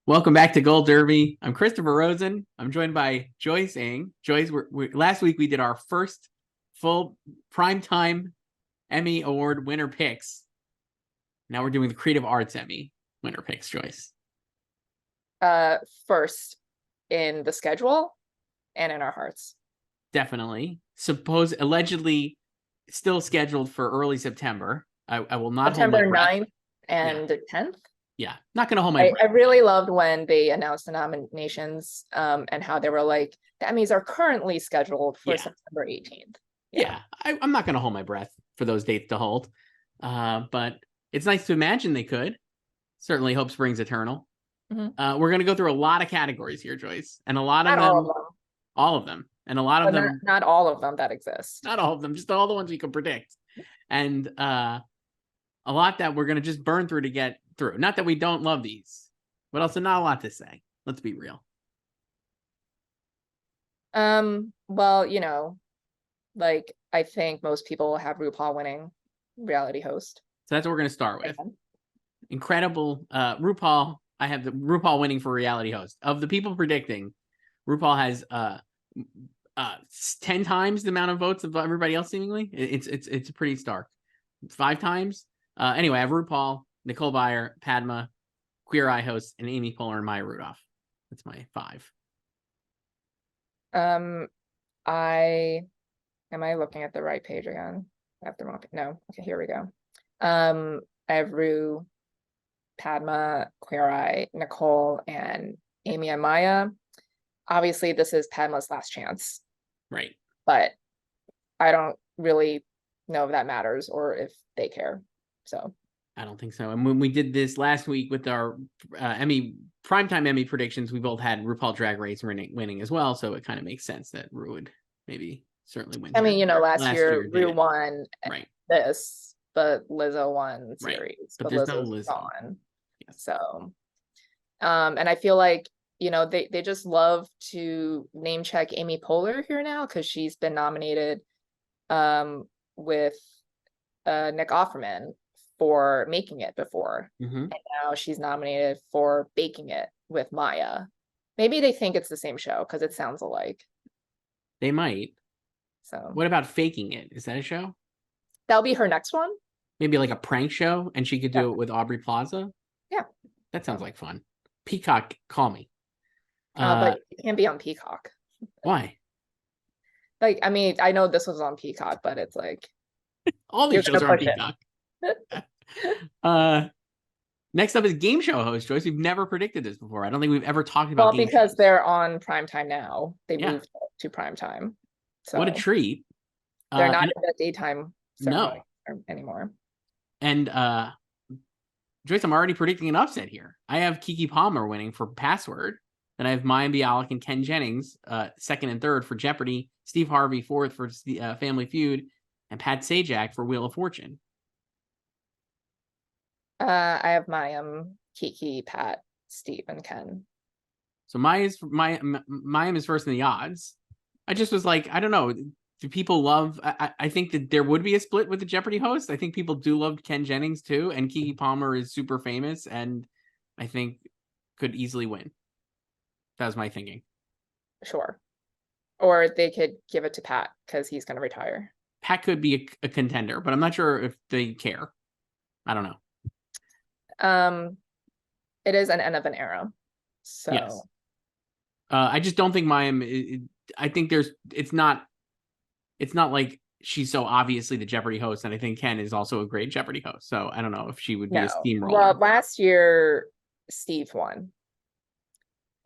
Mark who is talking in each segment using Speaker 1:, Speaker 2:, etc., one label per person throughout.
Speaker 1: Welcome back to Gold Derby. I'm Christopher Rosen. I'm joined by Joyce Ng. Joyce, last week we did our first full primetime Emmy Award winner picks. Now we're doing the Creative Arts Emmy winner picks, Joyce.
Speaker 2: First in the schedule and in our hearts.
Speaker 1: Definitely. Allegedly still scheduled for early September. I will not hold my
Speaker 2: September
Speaker 1: breath.
Speaker 2: 9th and 10th.
Speaker 1: Yeah, not going to hold my breath.
Speaker 2: I really loved when they announced the nominations and how they were like, the Emmys are currently scheduled for September 18th.
Speaker 1: Yeah, I'm not going to hold my breath for those dates to hold. But it's nice to imagine they could. Certainly hope springs eternal.
Speaker 2: Mm-hmm.
Speaker 1: We're going to go through a lot of categories here, Joyce. And a lot of
Speaker 2: Not
Speaker 1: them.
Speaker 2: all of them.
Speaker 1: All of them. And a lot of them.
Speaker 2: Not all of them that exist.
Speaker 1: Not all of them, just all the ones we can predict. And a lot that we're going to just burn through to get through. Not that we don't love these, but also not a lot to say. Let's be real.
Speaker 2: Well, like I think most people will have RuPaul winning reality host.
Speaker 1: So that's what we're going to start with. Incredible. RuPaul. I have the RuPaul winning for reality host. Of the people predicting, RuPaul has 10 times the amount of votes of everybody else, seemingly. It's pretty stark. 5 times. Anyway, I have RuPaul, Nicole Byer, Padma, Queer Eye host, and Amy Poehler and Maya Rudolph. That's my 5.
Speaker 2: Am I looking at the right page again? I have the wrong page. No. Okay, here we go. I have Ru, Padma, Queer Eye, Nicole, and Amy and Maya. Obviously, this is Padma's last chance.
Speaker 1: Right.
Speaker 2: But I don't really know if that matters or if they care. So
Speaker 1: I don't think so. And when we did this last week with our primetime Emmy predictions, we both had RuPaul Drag Race winning as well. So it kind of makes sense that Ru would maybe certainly win.
Speaker 2: I mean, last year Ru won this, but Lizzo won series.
Speaker 1: Right. But there's no Lizzo.
Speaker 2: Gone. Yeah. So, and I feel like, they just love to name check Amy Poehler here now because she's been nominated with Nick Offerman for Making It before.
Speaker 1: Mm-hmm.
Speaker 2: And now she's nominated for Baking It with Maya. Maybe they think it's the same show because it sounds alike.
Speaker 1: They might.
Speaker 2: So
Speaker 1: what about Faking It? Is that a show?
Speaker 2: That'll be her next one.
Speaker 1: Maybe like a prank show, and she could do it with Aubrey Plaza.
Speaker 2: Yeah.
Speaker 1: That sounds like fun. Peacock, call me.
Speaker 2: But it can't be on Peacock.
Speaker 1: Why?
Speaker 2: Like, I mean, I know this was on Peacock, but it's like
Speaker 1: all these shows are on Peacock. Next up is game show host, Joyce. We've never predicted this before. I don't think we've ever talked about game
Speaker 2: because
Speaker 1: shows.
Speaker 2: They're on primetime now. They moved to primetime. So
Speaker 1: what a treat.
Speaker 2: They're not in the daytime anymore.
Speaker 1: And Joyce, I'm already predicting an upset here. I have Keke Palmer winning for Password. Then I have Mayim Bialik and Ken Jennings, 2nd and 3rd for Jeopardy. Steve Harvey, 4th for Family Feud. And Pat Sajak for Wheel of Fortune.
Speaker 2: I have Mayim, Keke, Pat, Steve, and Ken.
Speaker 1: So Mayim is first in the odds. I just was like, I don't know. Do people love? I think that there would be a split with the Jeopardy host. I think people do love Ken Jennings too, and Keke Palmer is super famous, and I think could easily win. That was my thinking.
Speaker 2: Sure. Or they could give it to Pat because he's going to retire.
Speaker 1: Pat could be a contender, but I'm not sure if they care. I don't know.
Speaker 2: It is an end of an era. So
Speaker 1: yes. I just don't think Mayim. I think it's not like she's so obviously the Jeopardy host, and I think Ken is also a great Jeopardy host. So I don't know if she would be a steamroller.
Speaker 2: Well, last year Steve won.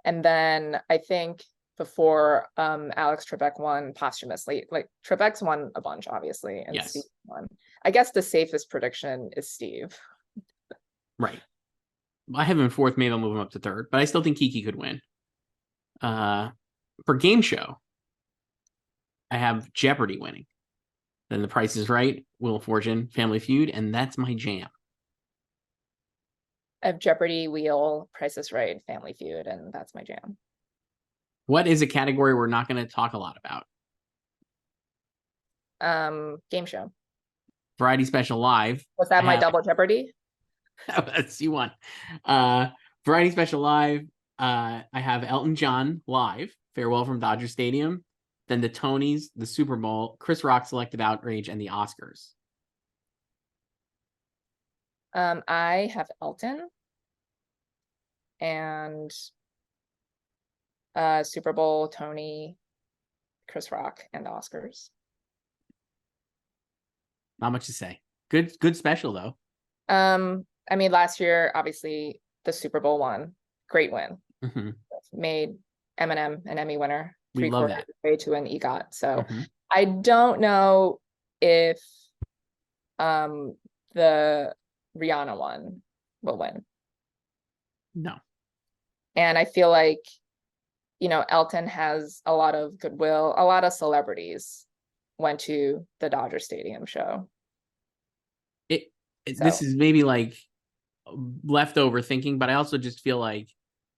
Speaker 2: And then I think before Alex Trebek won posthumously, like Trebek's won a bunch, obviously, and Steve won. I guess the safest prediction is Steve.
Speaker 1: Right. I have him 4th, maybe I'll move him up to 3rd, but I still think Keke could win. For game show, I have Jeopardy winning. Then The Price is Right, Wheel of Fortune, Family Feud, and that's my jam.
Speaker 2: I have Jeopardy, Wheel, Price is Right, Family Feud, and that's my jam.
Speaker 1: What is a category we're not going to talk a lot about?
Speaker 2: Game show.
Speaker 1: Variety Special Live.
Speaker 2: Was that my double Jeopardy?
Speaker 1: That's you won. Variety Special Live. I have Elton John live, Farewell from Dodger Stadium. Then the Tonys, the Super Bowl, Chris Rock Selective Outrage, and the Oscars.
Speaker 2: I have Elton and Super Bowl, Tony, Chris Rock, and Oscars.
Speaker 1: Not much to say. Good special though.
Speaker 2: I mean, last year, obviously, the Super Bowl won. Great win.
Speaker 1: Mm-hmm.
Speaker 2: Made Eminem an Emmy winner.
Speaker 1: We love that.
Speaker 2: Way to an EGOT. So
Speaker 1: Mm-hmm.
Speaker 2: I don't know if the Rihanna one will win.
Speaker 1: No.
Speaker 2: And I feel like, you know, Elton has a lot of goodwill. A lot of celebrities went to the Dodger Stadium show.
Speaker 1: This is maybe like leftover thinking, but I also just feel like,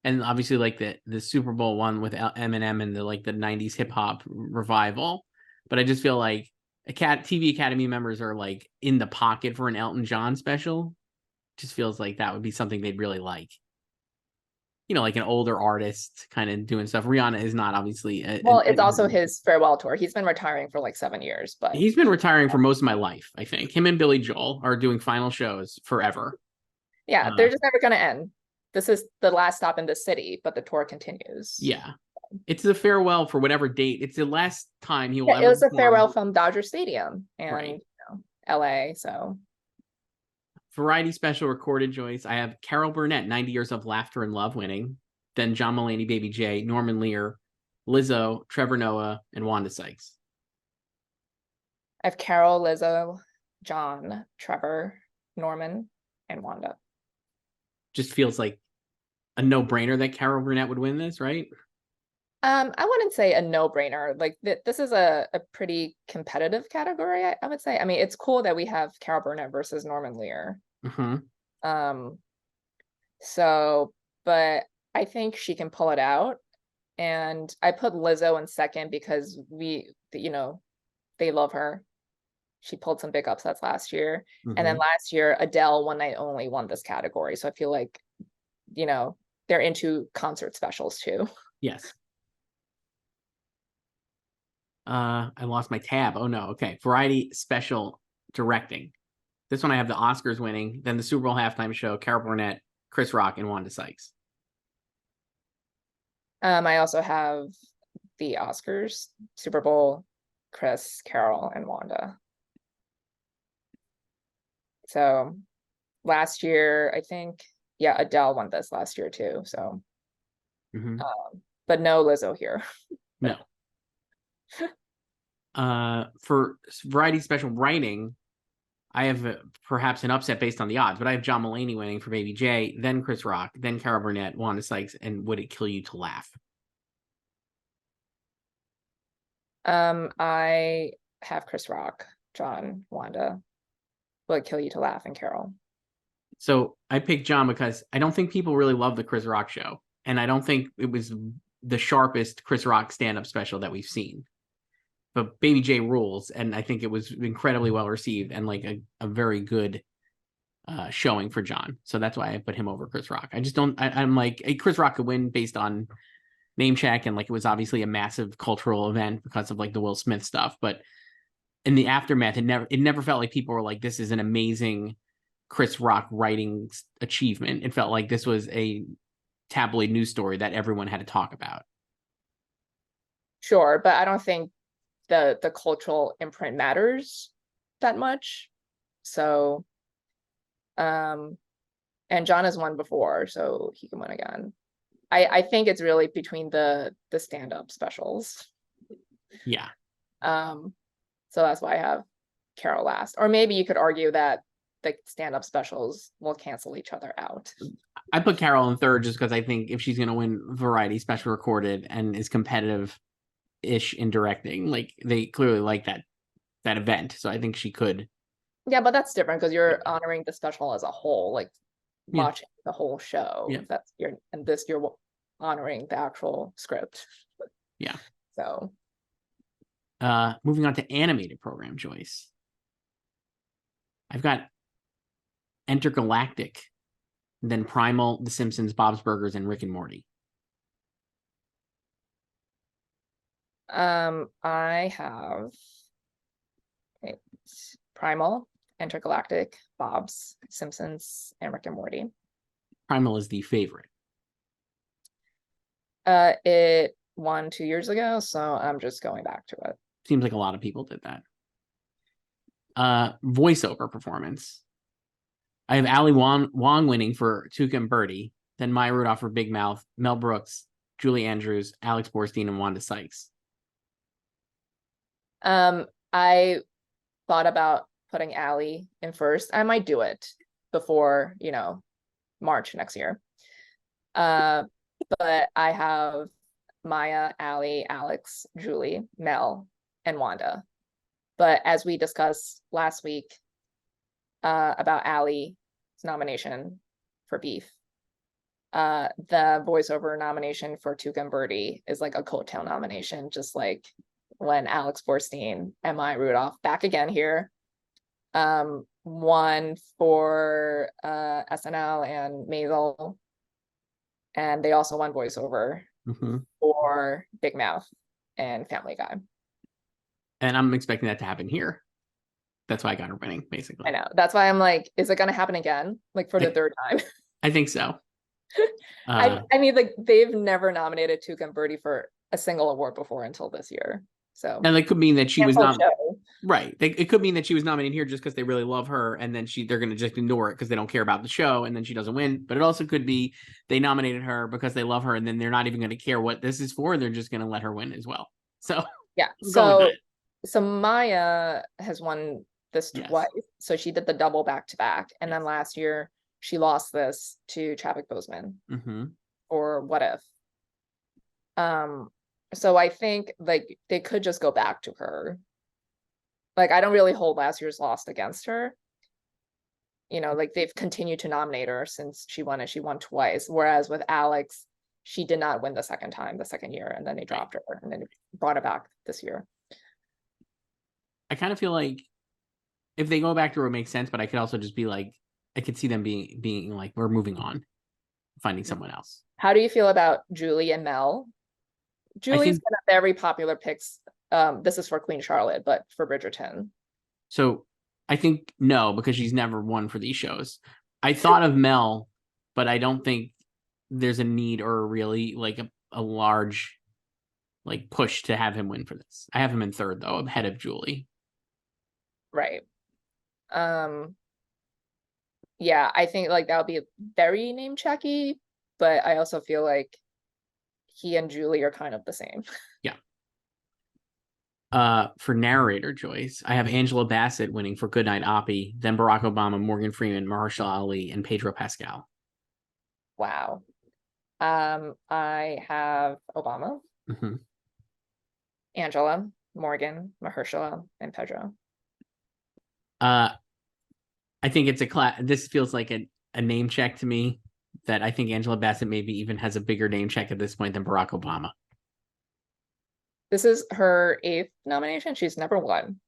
Speaker 1: and obviously like the Super Bowl one with Eminem and the 90s hip hop revival, but I just feel like TV Academy members are like in the pocket for an Elton John special. Just feels like that would be something they'd really like. You know, like an older artist kind of doing stuff. Rihanna is not obviously.
Speaker 2: It's also his farewell tour. He's been retiring for like 7 years, but
Speaker 1: he's been retiring for most of my life. I think him and Billy Joel are doing final shows forever.
Speaker 2: Yeah, they're just never going to end. This is the last stop in the city, but the tour continues.
Speaker 1: Yeah, it's a farewell for whatever date. It's the last time he will.
Speaker 2: It was a farewell from Dodger Stadium and
Speaker 1: right.
Speaker 2: LA. So.
Speaker 1: Variety Special recorded, Joyce. I have Carol Burnett, 90 Years of Laughter and Love winning. Then John Mulaney, Baby J, Norman Lear, Lizzo, Trevor Noah, and Wanda Sykes.
Speaker 2: I have Carol, Lizzo, John, Trevor, Norman, and Wanda.
Speaker 1: Just feels like a no-brainer that Carol Burnett would win this, right?
Speaker 2: I wouldn't say a no-brainer. Like this is a pretty competitive category, I would say. I mean, it's cool that we have Carol Burnett versus Norman Lear.
Speaker 1: Mm-hmm.
Speaker 2: So, but I think she can pull it out. And I put Lizzo in second because they love her. She pulled some big upsets last year.
Speaker 1: Mm-hmm.
Speaker 2: And then last year, Adele One Night Only won this category. So I feel like, they're into concert specials too.
Speaker 1: Yes. I lost my tab. Oh no. Okay. Variety Special Directing. This one I have the Oscars winning, then the Super Bowl halftime show, Carol Burnett, Chris Rock, and Wanda Sykes.
Speaker 2: I also have the Oscars, Super Bowl, Chris, Carol, and Wanda. So last year, I think, Adele won this last year too. So, but no Lizzo here.
Speaker 1: No. For Variety Special Writing, I have perhaps an upset based on the odds, but I have John Mulaney winning for Baby J, then Chris Rock, then Carol Burnett, Wanda Sykes, and Would It Kill You to Laugh?
Speaker 2: I have Chris Rock, John, Wanda, Would It Kill You to Laugh, and Carol.
Speaker 1: So I picked John because I don't think people really love the Chris Rock show, and I don't think it was the sharpest Chris Rock stand-up special that we've seen. But Baby J rules, and I think it was incredibly well received and like a very good showing for John. So that's why I put him over Chris Rock. I just don't. I'm like Chris Rock could win based on name check, and like it was obviously a massive cultural event because of like the Will Smith stuff. But in the aftermath, it never felt like people were like, "This is an amazing Chris Rock writing achievement." It felt like this was a tabloid news story that everyone had to talk about.
Speaker 2: Sure, but I don't think the cultural imprint matters that much. So, and John has won before, so he can win again. I think it's really between the stand-up specials.
Speaker 1: Yeah.
Speaker 2: So that's why I have Carol last. Or maybe you could argue that the stand-up specials will cancel each other out.
Speaker 1: I put Carol in third just because I think if she's going to win Variety Special Recorded and is competitive-ish in directing, like they clearly like that event, so I think she could.
Speaker 2: Yeah, but that's different because you're honoring the special as a whole, like watching the whole show.
Speaker 1: Yeah.
Speaker 2: You're honoring the actual script.
Speaker 1: Yeah.
Speaker 2: So
Speaker 1: moving on to animated program, Joyce. I've got Intergalactic then Primal, The Simpsons, Bob's Burgers, and Rick and Morty.
Speaker 2: I have Primal, Intergalactic, Bob's, Simpsons, and Rick and Morty.
Speaker 1: Primal is the favorite.
Speaker 2: It won 2 years ago, so I'm just going back to it.
Speaker 1: Seems like a lot of people did that. Voiceover performance. I have Ali Wong winning for Tuca and Birdie, then Maya Rudolph for Big Mouth, Mel Brooks, Julie Andrews, Alex Borstein, and Wanda Sykes.
Speaker 2: I thought about putting Ali in first. I might do it before, March next year. But I have Maya, Ali, Alex, Julie, Mel, and Wanda. But as we discussed last week about Ali's nomination for Beef, the voiceover nomination for Tuca and Birdie is like a coattail nomination, just like when Alex Borstein and Maya Rudolph, back again here, won for SNL and Maisel. And they also won voiceover for Big Mouth and Family Guy.
Speaker 1: And I'm expecting that to happen here. That's why I got her winning, basically.
Speaker 2: I know. That's why I'm like, is it going to happen again? Like for the third time?
Speaker 1: I think so.
Speaker 2: I mean, like they've never nominated Tuca and Birdie for a single award before until this year. So,
Speaker 1: and that could mean that she was not
Speaker 2: show.
Speaker 1: Right. It could mean that she was nominated here just because they really love her, and then they're going to just ignore it because they don't care about the show, and then she doesn't win. But it also could be they nominated her because they love her, and then they're not even going to care what this is for. They're just going to let her win as well. So
Speaker 2: yeah. So Maya has won this twice. So she did the double back-to-back, and then last year she lost this to Chadwick Boseman or What If. So I think like they could just go back to her. Like I don't really hold last year's loss against her. Like they've continued to nominate her since she won, and she won twice. Whereas with Alex, she did not win the second year, and then they dropped her and then brought her back this year.
Speaker 1: I kind of feel like if they go back to her, it makes sense, but I could also just be like, I could see them being like, we're moving on, finding someone else.
Speaker 2: How do you feel about Julie and Mel? Julie's been a very popular picks. This is for Queen Charlotte, but for Bridgerton.
Speaker 1: So I think no, because she's never won for these shows. I thought of Mel, but I don't think there's a need or really like a large like push to have him win for this. I have him in third though, ahead of Julie.
Speaker 2: Right. Yeah, I think like that would be very name checky, but I also feel like he and Julie are kind of the same.
Speaker 1: Yeah. For narrator Joyce, I have Angela Bassett winning for Goodnight Oppie, then Barack Obama, Morgan Freeman, Mahershala Ali, and Pedro Pascal.
Speaker 2: Wow. I have Obama, Angela, Morgan, Mahershala, and Pedro.
Speaker 1: I think it's this feels like a name check to me that I think Angela Bassett maybe even has a bigger name check at this point than Barack Obama.
Speaker 2: This is her 8th nomination. She's never won.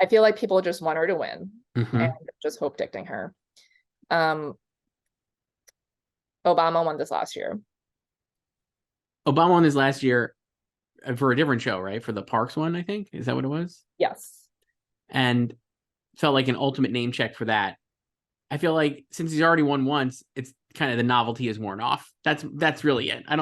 Speaker 2: I feel like people just want her to win and just hope dicting her. Obama won this last year.
Speaker 1: Obama won this last year for a different show, right? For the Parks one, I think. Is that what it was?
Speaker 2: Yes.
Speaker 1: And felt like an ultimate name check for that. I feel like since he's already won once, it's kind of the novelty is worn off. That's really it. I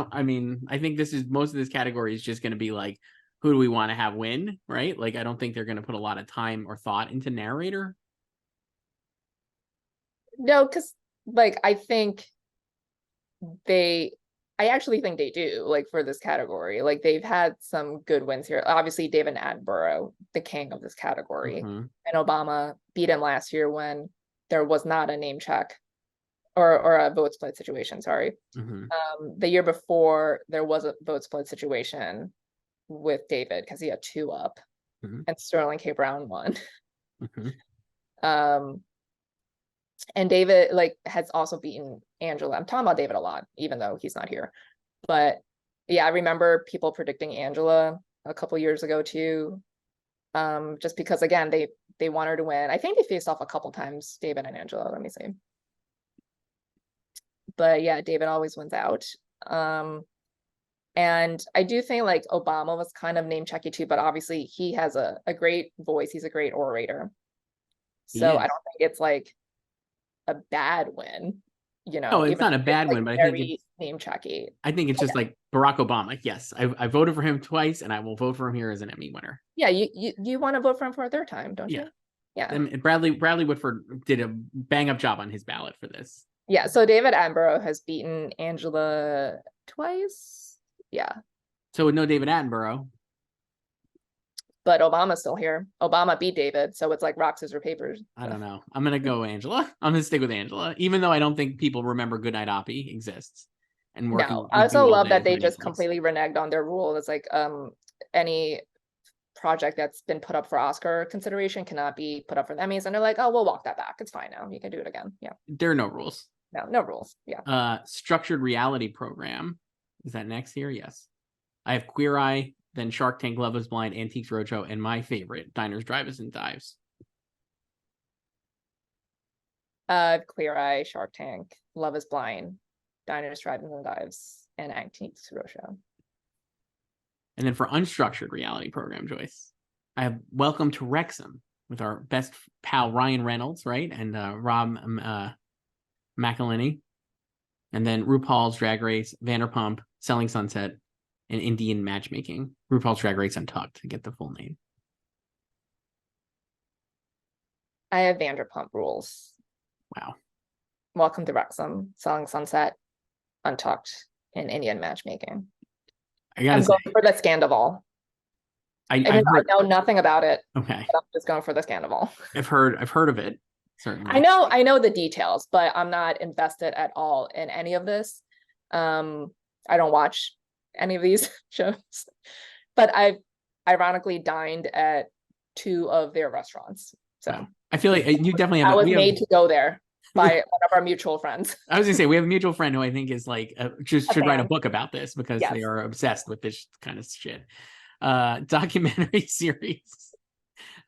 Speaker 1: think most of this category is just going to be like, who do we want to have win, right? Like, I don't think they're going to put a lot of time or thought into narrator.
Speaker 2: No, because like, I actually think they do, like for this category. Like they've had some good wins here. Obviously, David Attenborough, the king of this category, and Obama beat him last year when there was not a name check or a vote split situation. Sorry. The year before there was a vote split situation with David because he had 2 up, and Sterling K. Brown won. And David like has also beaten Angela. I'm talking about David a lot, even though he's not here. But yeah, I remember people predicting Angela a couple years ago too. Just because again, they want her to win. I think they faced off a couple times, David and Angela. Let me see. But yeah, David always wins out. And I do think like Obama was kind of name checky too, but obviously he has a great voice. He's a great orator. So I don't think it's like a bad win,
Speaker 1: No, it's
Speaker 2: even
Speaker 1: not a bad win, but I think
Speaker 2: very name checky.
Speaker 1: I think it's just like Barack Obama. Yes, I voted for him twice, and I will vote for him here as an Emmy winner.
Speaker 2: Yeah, you want to vote for him for a third time, don't you? Yeah.
Speaker 1: And Bradley Whitford did a bang up job on his ballot for this.
Speaker 2: Yeah, so David Attenborough has beaten Angela twice. Yeah.
Speaker 1: So with no David Attenborough.
Speaker 2: But Obama's still here. Obama beat David, so it's like rock, scissors, papers.
Speaker 1: I don't know. I'm gonna go Angela. I'm gonna stick with Angela, even though I don't think people remember Goodnight Oppie exists. And
Speaker 2: no, I also love that they just completely reneged on their rule. It's like any project that's been put up for Oscar consideration cannot be put up for the Emmys, and they're like, oh, we'll walk that back. It's fine now. You can do it again. Yeah.
Speaker 1: There are no rules.
Speaker 2: No rules. Yeah.
Speaker 1: Structured reality program. Is that next here? Yes. I have Queer Eye, then Shark Tank, Love is Blind, Antiques Roadshow, and my favorite, Diners, Drive-Ins, and Dives.
Speaker 2: Queer Eye, Shark Tank, Love is Blind, Diners, Drive-Ins, and Dives, and Antiques Roadshow.
Speaker 1: And then for unstructured reality program, Joyce, I have Welcome to Wrexham with our best pal Ryan Reynolds, right? And Rob McElhenney. And then RuPaul's Drag Race, Vanderpump, Selling Sunset, and Indian Matchmaking. RuPaul's Drag Race Untucked to get the full name.
Speaker 2: I have Vanderpump Rules.
Speaker 1: Wow.
Speaker 2: Welcome to Wrexham, Selling Sunset, Untucked, and Indian Matchmaking. I'm going for the Scandoval. I know nothing about it.
Speaker 1: Okay.
Speaker 2: I'm just going for the Scandoval.
Speaker 1: I've heard of it. Certainly.
Speaker 2: I know the details, but I'm not invested at all in any of this. I don't watch any of these shows, but I've ironically dined at 2 of their restaurants. So
Speaker 1: I feel like you definitely have.
Speaker 2: I was made to go there by one of our mutual friends.
Speaker 1: I was gonna say we have a mutual friend who I think is like should write a book about this because they are obsessed with this kind of shit. Documentary series.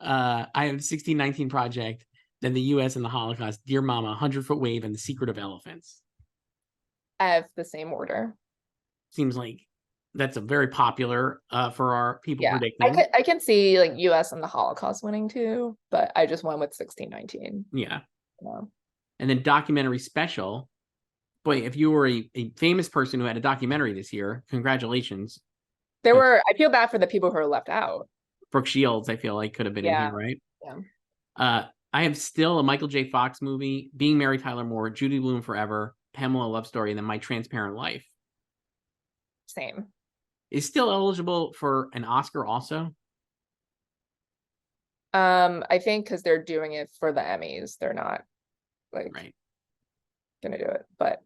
Speaker 1: I have 1619 Project, then the U.S. and the Holocaust, Dear Mama, 100-Foot Wave, and The Secret of Elephants.
Speaker 2: I have the same order.
Speaker 1: Seems like that's a very popular for our people predicting.
Speaker 2: I can see like U.S. and the Holocaust winning too, but I just went with 1619.
Speaker 1: Yeah. And then documentary special. Boy, if you were a famous person who had a documentary this year, congratulations.
Speaker 2: I feel bad for the people who are left out.
Speaker 1: Brooke Shields, I feel like could have been in here, right?
Speaker 2: Yeah.
Speaker 1: I have still a Michael J. Fox movie, Being Mary Tyler Moore, Judy Blume Forever, Pamela Love Story, and then My Transparent Life.
Speaker 2: Same.
Speaker 1: Is still eligible for an Oscar also?
Speaker 2: I think because they're doing it for the Emmys, they're not like gonna do it. But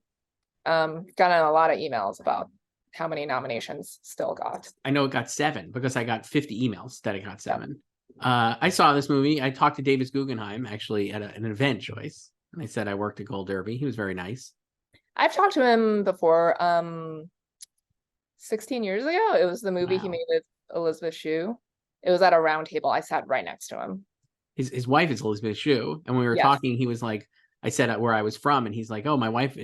Speaker 2: gotten a lot of emails about how many nominations still got.
Speaker 1: I know it got 7 because I got 50 emails that it got 7. I saw this movie. I talked to Davis Guggenheim actually at an event, Joyce. And I said I worked at Gold Derby. He was very nice.
Speaker 2: I've talked to him before. 16 years ago, it was the movie he made with Elizabeth Shue. It was at a round table. I sat right next to him.
Speaker 1: His wife is Elizabeth Shue, and when we were talking, he was like, I said where I was from, and he's like, oh, my wife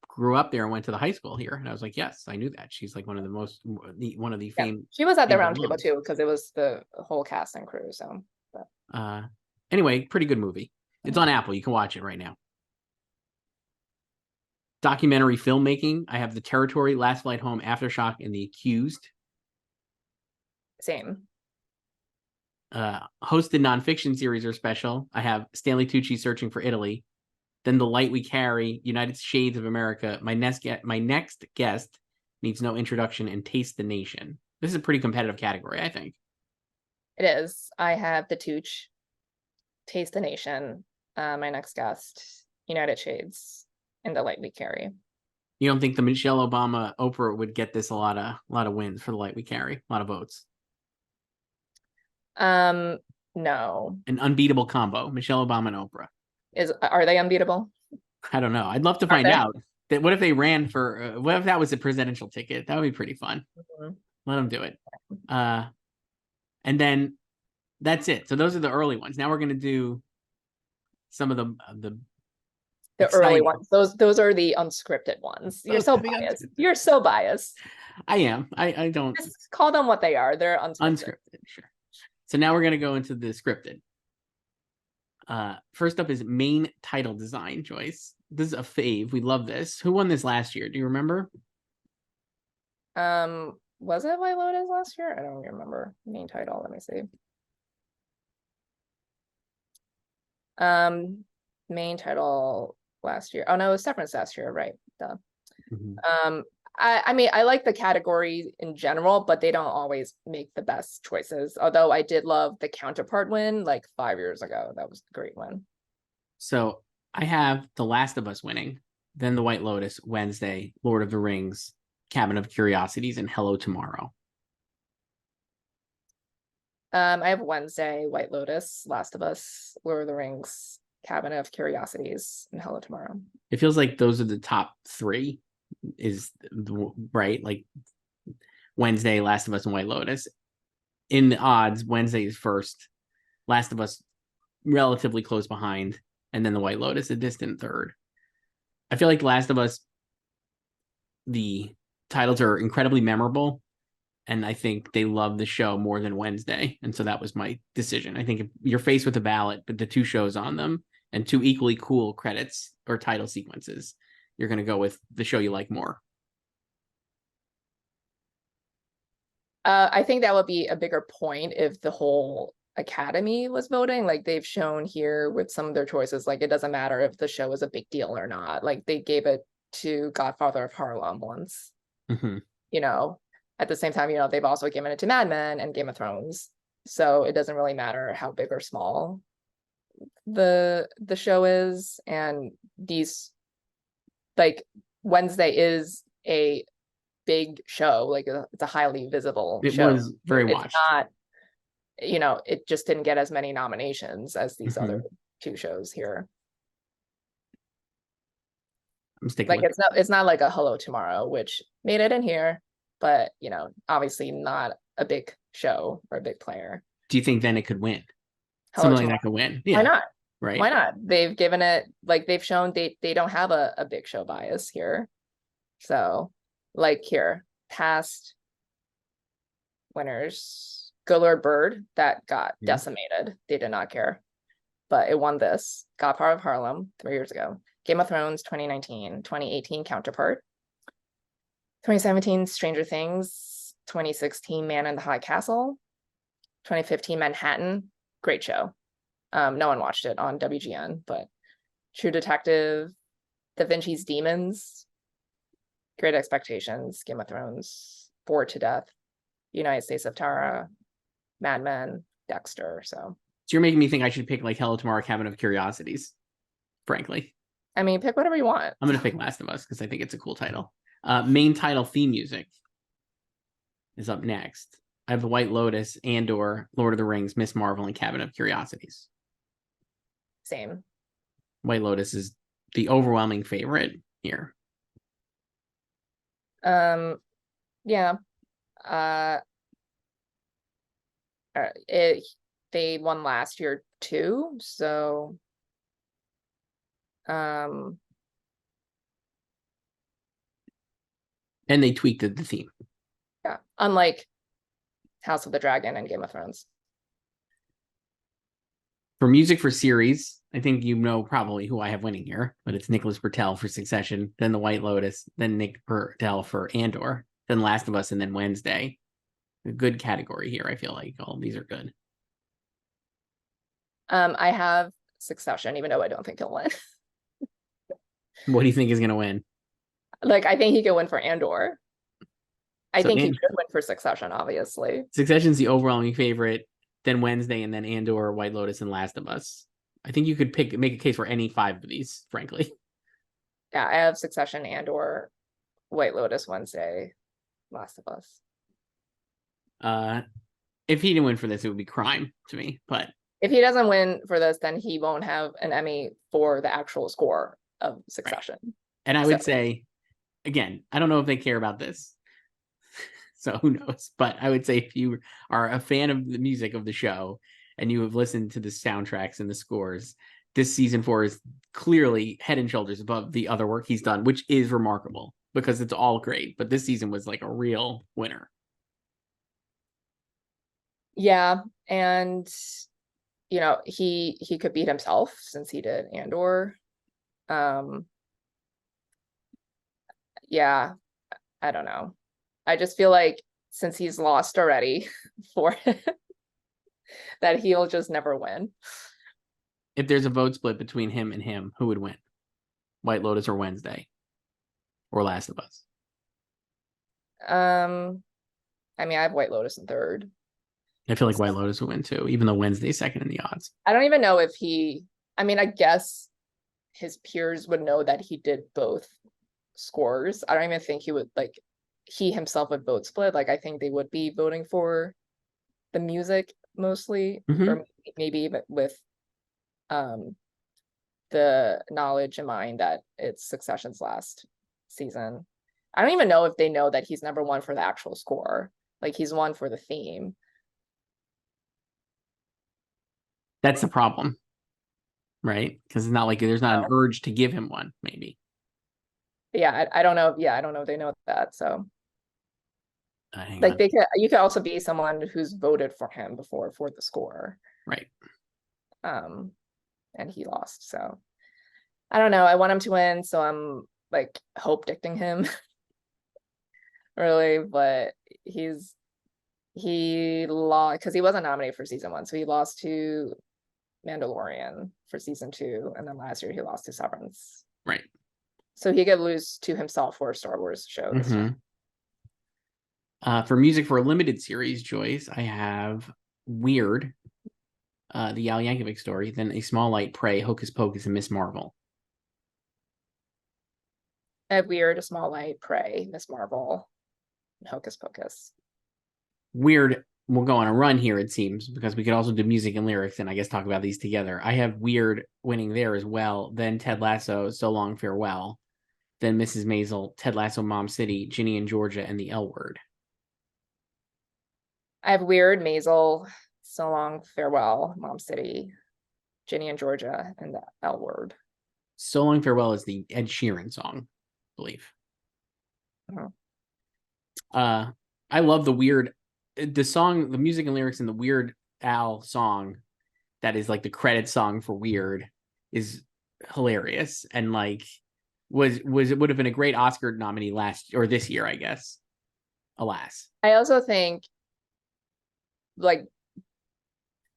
Speaker 1: grew up there and went to the high school here. And I was like, yes, I knew that. She's like one of the famous.
Speaker 2: She was at the round table too, because it was the whole cast and crew. So,
Speaker 1: anyway, pretty good movie. It's on Apple. You can watch it right now. Documentary filmmaking. I have The Territory, Last Flight Home, Aftershock, and The Accused.
Speaker 2: Same.
Speaker 1: Hosted nonfiction series or special. I have Stanley Tucci, Searching for Italy. Then The Light We Carry, United Shades of America. My next guest needs no introduction, and Taste the Nation. This is a pretty competitive category, I think.
Speaker 2: It is. I have The Tooch, Taste the Nation. My next guest, United Shades, and The Light We Carry.
Speaker 1: You don't think the Michelle Obama Oprah would get this a lot of wins for The Light We Carry, a lot of votes?
Speaker 2: No.
Speaker 1: An unbeatable combo, Michelle Obama and Oprah.
Speaker 2: Are they unbeatable?
Speaker 1: I don't know. I'd love to find out. What if they ran for? What if that was a presidential ticket? That would be pretty fun. Mm-hmm. Let them do it. And then that's it. So those are the early ones. Now we're going to do some of the
Speaker 2: The early
Speaker 1: Exciting.
Speaker 2: ones. Those are the unscripted ones. You're
Speaker 1: Those
Speaker 2: so
Speaker 1: are the
Speaker 2: biased.
Speaker 1: unscripted.
Speaker 2: You're so biased.
Speaker 1: I am. I don't.
Speaker 2: Just call them what they are. They're unscripted.
Speaker 1: Unscripted, sure. So now we're gonna go into the scripted. First up is main title design, Joyce. This is a fave. We love this. Who won this last year? Do you remember?
Speaker 2: Was it White Lotus last year? I don't remember. Main title. Let me see. Main title last year. Oh no, it was Severance last year, right? Duh. I mean, I like the category in general, but they don't always make the best choices. Although I did love the Counterpart win like 5 years ago. That was a great win.
Speaker 1: So I have The Last of Us winning, then The White Lotus, Wednesday, Lord of the Rings, Cabinet of Curiosities, and Hello Tomorrow.
Speaker 2: I have Wednesday, White Lotus, Last of Us, Lord of the Rings, Cabinet of Curiosities, and Hello Tomorrow.
Speaker 1: It feels like those are the top three, right? Like Wednesday, Last of Us, and White Lotus. In the odds, Wednesday is first, Last of Us relatively close behind, and then The White Lotus a distant third. I feel like Last of Us, the titles are incredibly memorable, and I think they love the show more than Wednesday. And so that was my decision. I think if you're faced with a ballot, but the two shows on them and two equally cool credits or title sequences, you're going to go with the show you like more.
Speaker 2: I think that would be a bigger point if the whole Academy was voting. Like they've shown here with some of their choices, like it doesn't matter if the show is a big deal or not. Like they gave it to Godfather of Harlem once. You know, at the same time, you know, they've also given it to Mad Men and Game of Thrones. So it doesn't really matter how big or small the show is. And these, like Wednesday is a big show, like it's a highly visible show.
Speaker 1: It was very watched.
Speaker 2: It's not, you know, it just didn't get as many nominations as these other two shows here.
Speaker 1: I'm sticking
Speaker 2: like
Speaker 1: with
Speaker 2: it's not like a Hello Tomorrow, which made it in here, but you know, obviously not a big show or a big player.
Speaker 1: Do you think then it could win?
Speaker 2: Hello
Speaker 1: Something
Speaker 2: Tomorrow.
Speaker 1: like that could win. Yeah.
Speaker 2: Why not?
Speaker 1: Right.
Speaker 2: Why not? They've given it, like they've shown they don't have a big show bias here. So like here, past winners, Good Lord Bird, that got decimated. They did not care. But it won this. Godfather of Harlem 3 years ago. Game of Thrones 2019, 2018 Counterpart. 2017 Stranger Things, 2016 Man in the High Castle, 2015 Manhattan, great show. No one watched it on WGN, but True Detective, Da Vinci's Demons, Great Expectations, Game of Thrones, Bored to Death, United States of Tara, Mad Men, Dexter. So
Speaker 1: you're making me think I should pick like Hello Tomorrow, Cabinet of Curiosities, frankly.
Speaker 2: I mean, pick whatever you want.
Speaker 1: I'm going to pick Last of Us because I think it's a cool title. Main title theme music is up next. I have The White Lotus, Andor, Lord of the Rings, Miss Marvel, and Cabinet of Curiosities.
Speaker 2: Same.
Speaker 1: White Lotus is the overwhelming favorite here.
Speaker 2: Yeah. They won last year too, so
Speaker 1: and they tweaked the theme.
Speaker 2: Yeah, unlike House of the Dragon and Game of Thrones.
Speaker 1: For music for series, I think you know probably who I have winning here, but it's Nicholas Bertel for Succession, then The White Lotus, then Nick Bertel for Andor, then Last of Us, and then Wednesday. A good category here. I feel like all of these are good.
Speaker 2: I have Succession, even though I don't think he'll win.
Speaker 1: What do you think is going to win?
Speaker 2: Like, I think he could win for Andor. I think he
Speaker 1: And-
Speaker 2: could win for Succession, obviously.
Speaker 1: Succession's the overwhelming favorite, then Wednesday, and then Andor, White Lotus, and Last of Us. I think you could make a case for any 5 of these, frankly.
Speaker 2: Yeah, I have Succession, Andor, White Lotus, Wednesday, Last of Us.
Speaker 1: If he didn't win for this, it would be crime to me. But
Speaker 2: if he doesn't win for this, then he won't have an Emmy for the actual score of Succession.
Speaker 1: Right. And I would say, again, I don't know if they care about this. So who knows? But I would say if you are a fan of the music of the show and you have listened to the soundtracks and the scores, this season 4 is clearly head and shoulders above the other work he's done, which is remarkable because it's all great. But this season was like a real winner.
Speaker 2: Yeah, and he could beat himself since he did Andor. Yeah, I don't know. I just feel like since he's lost already for that he'll just never win.
Speaker 1: If there's a vote split between him and him, who would win? White Lotus or Wednesday? Or Last of Us?
Speaker 2: I mean, I have White Lotus in third.
Speaker 1: I feel like White Lotus would win too, even though Wednesday's second in the odds.
Speaker 2: I don't even know if I mean, I guess his peers would know that he did both scores. I don't even think he himself would vote split. Like, I think they would be voting for the music mostly, or maybe even with the knowledge in mind that it's Succession's last season. I don't even know if they know that he's number one for the actual score. Like, he's won for the theme.
Speaker 1: That's the problem, right? Because it's not like there's not an urge to give him one, maybe.
Speaker 2: Yeah, I don't know. Yeah, I don't know if they know that. So, like, you could also be someone who's voted for him before for the score,
Speaker 1: right?
Speaker 2: And he lost. So, I don't know. I want him to win, so I'm like hope dicting him, really. But he lost because he wasn't nominated for season 1, so he lost to Mandalorian for season 2, and then last year he lost to Severance.
Speaker 1: Right.
Speaker 2: So he could lose to himself for a Star Wars show this time.
Speaker 1: For music for a limited series, Joyce, I have Weird, the Al Yankovic story, then A Small Light, Prey, Hocus Pocus, and Miss Marvel.
Speaker 2: I have Weird, A Small Light, Prey, Miss Marvel, and Hocus Pocus.
Speaker 1: Weird, we'll go on a run here, it seems, because we could also do music and lyrics and I guess talk about these together. I have Weird winning there as well, then Ted Lasso, So Long, Farewell, then Mrs. Maisel, Ted Lasso, Mom City, Ginny and Georgia, and The L Word.
Speaker 2: I have Weird, Maisel, So Long, Farewell, Mom City, Ginny and Georgia, and The L Word.
Speaker 1: So Long, Farewell is the Ed Sheeran song, I believe. I love the song, the music and lyrics in the Weird Al song that is like the credit song for Weird is hilarious and like it would have been a great Oscar nominee this year, I guess. Alas.
Speaker 2: I also think like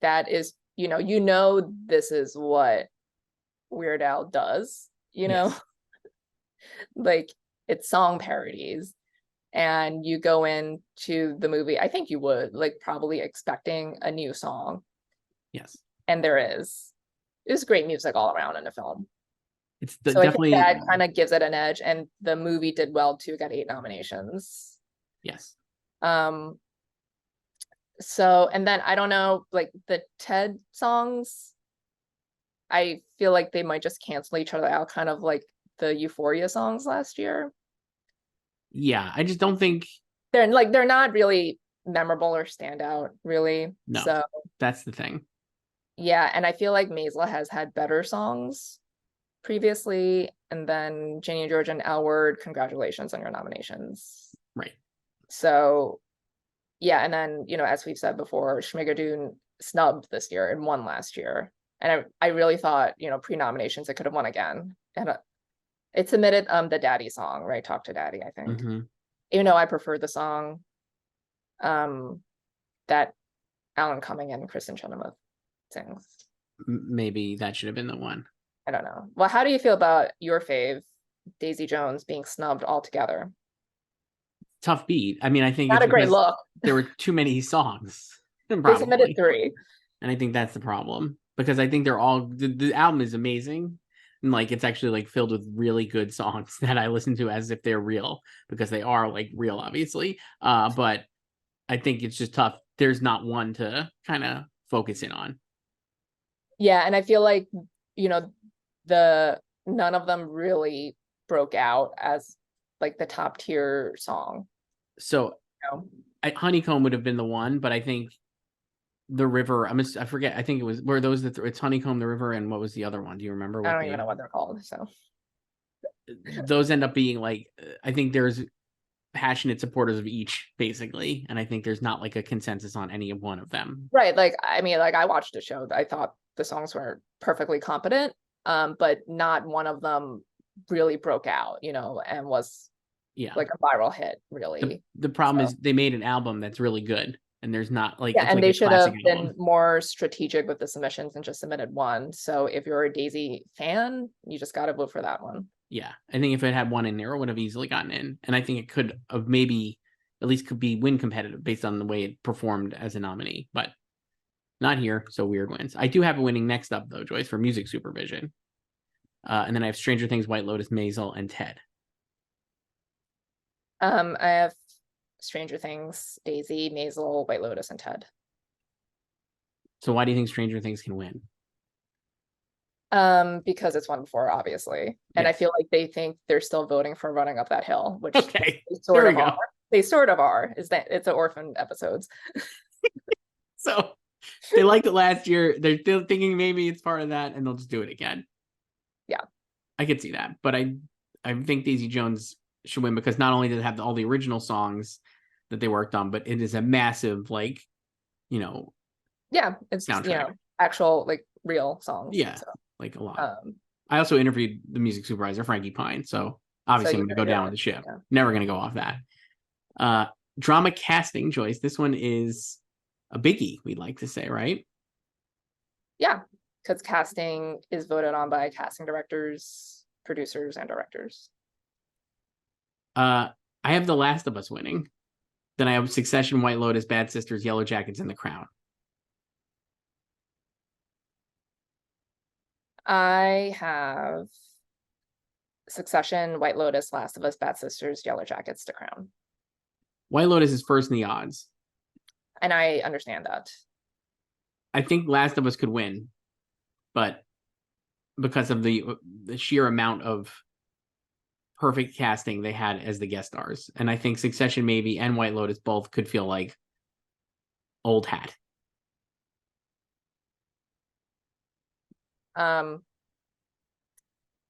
Speaker 2: that is, this is what Weird Al does,
Speaker 1: Yes.
Speaker 2: like it's song parodies. And you go into the movie, I think you would like probably expecting a new song.
Speaker 1: Yes.
Speaker 2: And there's great music all around in the film.
Speaker 1: So
Speaker 2: definitely I think that kind of gives it an edge. And the movie did well too, got 8 nominations.
Speaker 1: Yes.
Speaker 2: So, and then I don't know, like the Ted songs, I feel like they might just cancel each other out, kind of like the Euphoria songs last year.
Speaker 1: Yeah, I just don't think
Speaker 2: they're not really memorable or stand out, really.
Speaker 1: No,
Speaker 2: so
Speaker 1: that's the thing.
Speaker 2: Yeah, and I feel like Maisel has had better songs previously, and then Ginny and George and L Word, congratulations on your nominations.
Speaker 1: Right.
Speaker 2: So yeah, and then as we've said before, Schmigadoon snubbed this year and won last year, and I really thought pre-nominations it could have won again, and it submitted the Daddy song, right? Talk to Daddy, I think. Even though I prefer the song that Alan Cumming and Kristen Chenoweth sings.
Speaker 1: Maybe that should have been the one.
Speaker 2: I don't know. Well, how do you feel about your fave, Daisy Jones, being snubbed altogether?
Speaker 1: Tough beat. I mean, I think
Speaker 2: not a great look.
Speaker 1: There were too many songs.
Speaker 2: They submitted 3.
Speaker 1: And I think that's the problem. Because I think they're all the album is amazing. And like it's actually like filled with really good songs that I listen to as if they're real, because they are like real, obviously. But I think it's just tough. There's not one to kind of focus in on.
Speaker 2: Yeah, and I feel like none of them really broke out as like the top tier song.
Speaker 1: So Honeycomb would have been the one, but I think the river. I forget. I think it was where those it's Honeycomb, the river, and what was the other one? Do you remember
Speaker 2: I
Speaker 1: what
Speaker 2: don't even know what they're called. So
Speaker 1: those end up being like? I think there's passionate supporters of each, basically, and I think there's not like a consensus on any of one of them.
Speaker 2: right, like I mean, like I watched a show. I thought the songs were perfectly competent, but not one of them really broke out, and was
Speaker 1: Yeah.
Speaker 2: like a viral hit, really.
Speaker 1: The problem
Speaker 2: So
Speaker 1: is they made an album that's really good, and there's not like
Speaker 2: yeah,
Speaker 1: it's
Speaker 2: and
Speaker 1: like
Speaker 2: they
Speaker 1: a
Speaker 2: should
Speaker 1: classic
Speaker 2: have been
Speaker 1: album.
Speaker 2: more strategic with the submissions and just submitted one. So if you're a Daisy fan, you just got to vote for that one.
Speaker 1: Yeah, I think if it had one in there, it would have easily gotten in, and I think it could have maybe at least could be win competitive based on the way it performed as a nominee, but not here. So Weird wins. I do have a winning next up though, Joyce, for music supervision, and then I have Stranger Things, White Lotus, Maisel, and Ted.
Speaker 2: I have Stranger Things, Daisy, Maisel, White Lotus, and Ted.
Speaker 1: So why do you think Stranger Things can win?
Speaker 2: Because it's won before, obviously. And I
Speaker 1: Yes.
Speaker 2: feel like they think they're still voting for Running Up That Hill, which
Speaker 1: Okay,
Speaker 2: they sort
Speaker 1: there we
Speaker 2: of
Speaker 1: go.
Speaker 2: are. They sort of are. Is that it's an orphan episodes.
Speaker 1: So they liked it last year. They're still thinking maybe it's part of that, and they'll just do it again.
Speaker 2: Yeah.
Speaker 1: I could see that, but I think Daisy Jones should win because not only does it have all the original songs that they worked on, but it is a massive
Speaker 2: Yeah, it's
Speaker 1: soundtrack.
Speaker 2: actual like real songs.
Speaker 1: Yeah,
Speaker 2: So,
Speaker 1: like a lot. I also interviewed the music supervisor, Frankie Pine, so obviously I'm gonna go down with the ship.
Speaker 2: Yeah.
Speaker 1: Never gonna go off that. Drama casting, Joyce. This one is a biggie, we'd like to say, right?
Speaker 2: Yeah, because casting is voted on by casting directors, producers, and directors.
Speaker 1: I have The Last of Us winning. Then I have Succession, White Lotus, Bad Sisters, Yellow Jackets, and The Crown.
Speaker 2: I have Succession, White Lotus, Last of Us, Bad Sisters, Yellow Jackets, The Crown.
Speaker 1: White Lotus is first in the odds.
Speaker 2: And I understand that.
Speaker 1: I think Last of Us could win, but because of the sheer amount of perfect casting they had as the guest stars. And I think Succession maybe and White Lotus both could feel like old hat.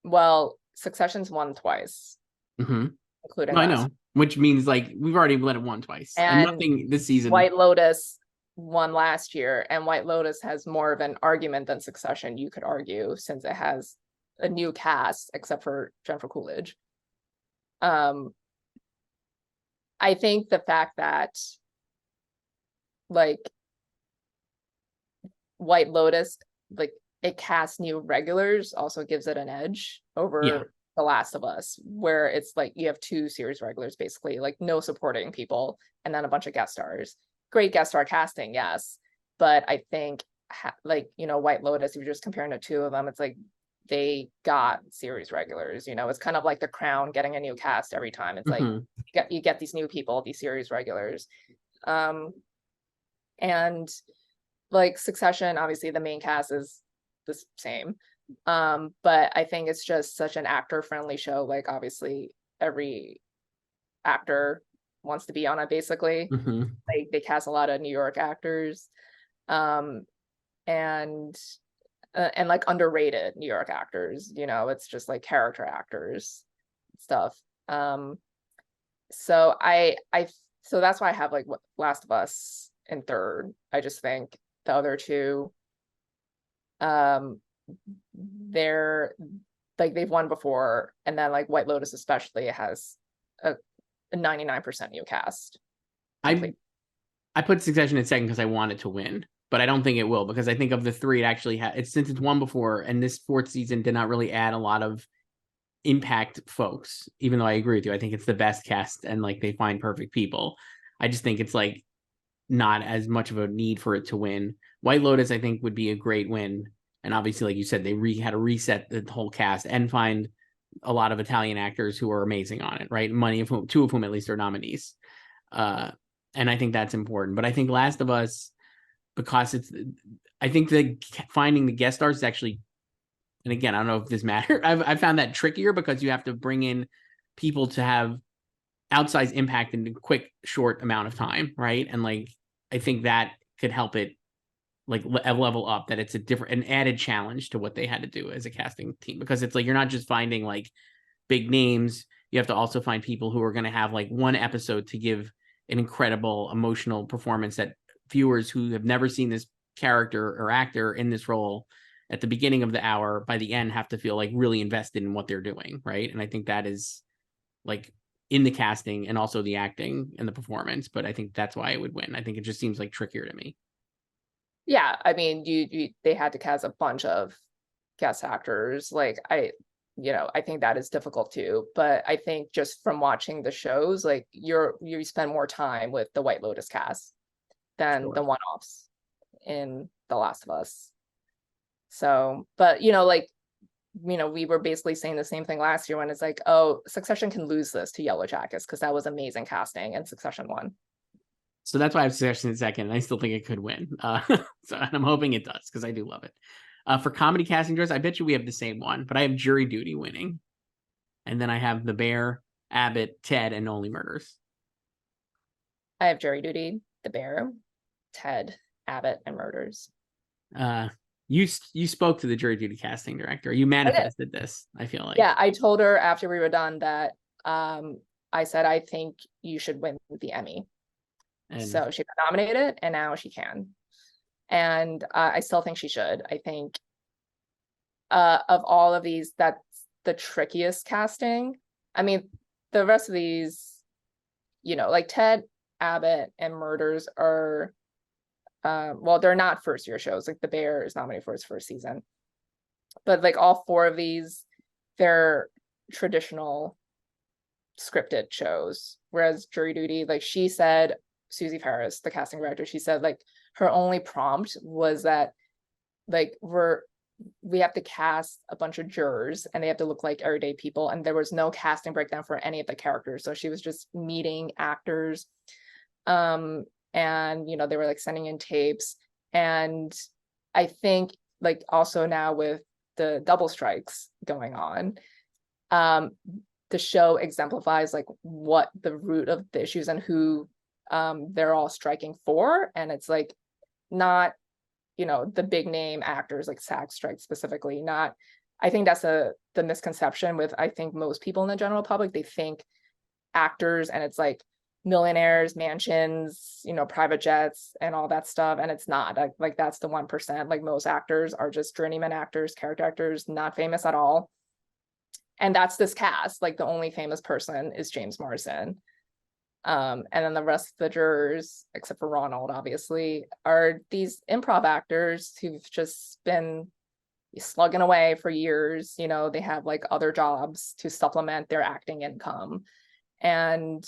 Speaker 2: Well, Succession's won twice.
Speaker 1: Mm-hmm.
Speaker 2: Including
Speaker 1: I know, which means like we've already let it won twice. And nothing this season.
Speaker 2: White Lotus won last year, and White Lotus has more of an argument than Succession, you could argue, since it has a new cast, except for Jennifer Coolidge. I think the fact that like White Lotus, like it casts new regulars, also gives it an edge over The Last of Us, where it's like you have 2 series regulars, basically, like no supporting people, and then a bunch of guest stars. Great guest star casting, yes, but I think White Lotus, if you're just comparing the 2 of them, it's like they got series regulars. It's kind of like The Crown getting a new cast every time. It's like you get these new people, these series regulars, and like Succession, obviously the main cast is the same. But I think it's just such an actor friendly show. Like obviously every actor wants to be on it, basically. Like they cast a lot of New York actors, and like underrated New York actors. It's just like character actors stuff. So so that's why I have like Last of Us in third. I just think the other 2, they're like they've won before, and then like White Lotus especially has a 99% new cast.
Speaker 1: I put Succession in second because I want it to win, but I don't think it will, because I think of the 3 it actually since it's won before, and this 4th season did not really add a lot of impact folks, even though I agree with you. I think it's the best cast and like they find perfect people. I just think it's like not as much of a need for it to win. White Lotus I think would be a great win, and obviously like you said, they had to reset the whole cast and find a lot of Italian actors who are amazing on it, right? 2 of whom at least are nominees, and I think that's important. But I think Last of Us, because I think finding the guest stars is actually, and again, I don't know if this matters, I found that trickier because you have to bring in people to have outsized impact in a quick, short amount of time, right? And like, I think that could help it like a level up, that it's an added challenge to what they had to do as a casting team, because it's like you're not just finding like big names, you have to also find people who are going to have like one episode to give an incredible emotional performance that viewers who have never seen this character or actor in this role at the beginning of the hour, by the end have to feel like really invested in what they're doing, right? And I think that is like in the casting and also the acting and the performance, but I think that's why it would win. I think it just seems like trickier to me.
Speaker 2: Yeah, I mean, they had to cast a bunch of guest actors. Like I think that is difficult too. But I think just from watching the shows, like you spend more time with the White Lotus cast than the one-offs in The Last of Us. So, but like, we were basically saying the same thing last year when it's like, oh, Succession can lose this to Yellow Jackets because that was amazing casting and Succession won.
Speaker 1: So that's why I have Succession in second, and I still think it could win. So, and I'm hoping it does, because I do love it. For comedy casting choice, I bet you we have the same one, but I have Jury Duty winning. And then I have The Bear, Abbott, Ted, and Only Murders.
Speaker 2: I have Jury Duty, The Bear, Ted, Abbott, and Murders.
Speaker 1: You spoke to the Jury Duty casting director. You manifested this, I feel like.
Speaker 2: Yeah, I told her after we were done that I said, I think you should win the Emmy. And so she got nominated, and now she can. And I still think she should. I think of all of these, that's the trickiest casting. I mean, the rest of these, like Ted, Abbott, and Murders are, well, they're not first year shows. Like The Bear is nominated for its first season. But like all four of these, they're traditional scripted shows. Whereas Jury Duty, like she said, Susie Ferris, the casting director, she said like her only prompt was that like we have to cast a bunch of jurors and they have to look like everyday people, and there was no casting breakdown for any of the characters. So she was just meeting actors, and they were like sending in tapes. And I think like also now with the double strikes going on, the show exemplifies like what the root of the issues and who they're all striking for. And it's like not the big name actors, like SAG strike specifically. Not, I think that's the misconception with, I think, most people in the general public. They think actors and it's like millionaires, mansions, private jets and all that stuff, and it's not. Like that's the 1%. Like most actors are just journeyman actors, character actors, not famous at all. And that's this cast. Like the only famous person is James Marsden. And then the rest of the jurors, except for Ronald, obviously, are these improv actors who've just been slugging away for years. They have like other jobs to supplement their acting income. And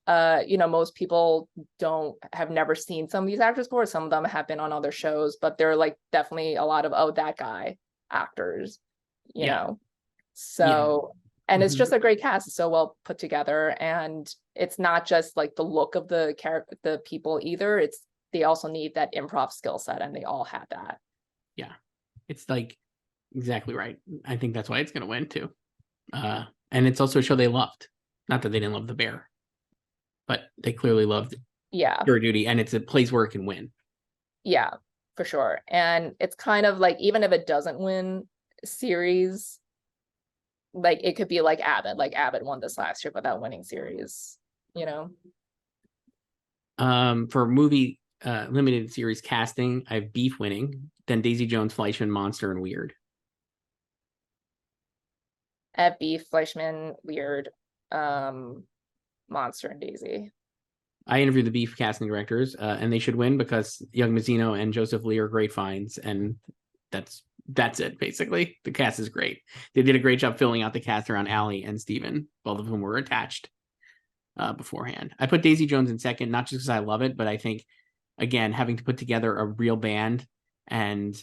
Speaker 2: most people have never seen some of these actors before. Some of them have been on other shows, but they're like definitely a lot of, oh, that guy actors, you know. So and it's just a great cast. It's so well put together, and it's not just like the look of the people either. They also need that improv skill set, and they all have that.
Speaker 1: Yeah, it's like exactly right. I think that's why it's going to win too. And it's also a show they loved. Not that they didn't love The Bear, but they clearly loved Jury Duty, and it's a place where it can win. Yeah,
Speaker 2: for sure. And it's kind of like, even if it doesn't win series, like it could be like Abbott. Like Abbott won this last year without winning series,
Speaker 1: For movie limited series casting, I have Beef winning, then Daisy Jones, Fleischman, Monster, and Weird.
Speaker 2: At Beef, Fleischman, Weird, Monster, and Daisy.
Speaker 1: I interviewed the Beef casting directors, and they should win because Young Mazzino and Joseph Lee are great finds, and that's it, basically. The cast is great. They did a great job filling out the cast around Allie and Steven, both of whom were attached beforehand. I put Daisy Jones in second, not just because I love it, but I think, again, having to put together a real band and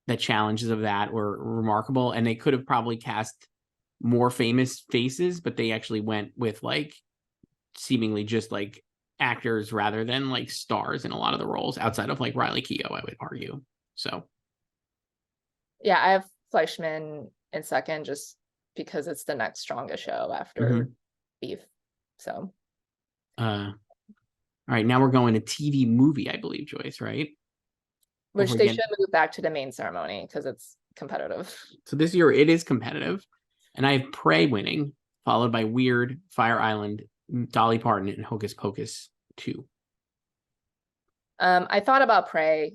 Speaker 1: the challenges of that were remarkable. And they could have probably cast more famous faces, but they actually went with like seemingly just like actors rather than like stars in a lot of the roles outside of like Riley Keough, I would argue. So
Speaker 2: yeah, I have Fleischman in second just because it's the next strongest show after Beef. So
Speaker 1: all right, now we're going to TV movie, I believe, Joyce, right?
Speaker 2: Which
Speaker 1: Over
Speaker 2: they
Speaker 1: again.
Speaker 2: should move back to the main ceremony because it's competitive.
Speaker 1: So this year it is competitive, and I have Prey winning, followed by Weird, Fire Island, Dolly Parton, and Hocus Pocus 2.
Speaker 2: I thought about Prey,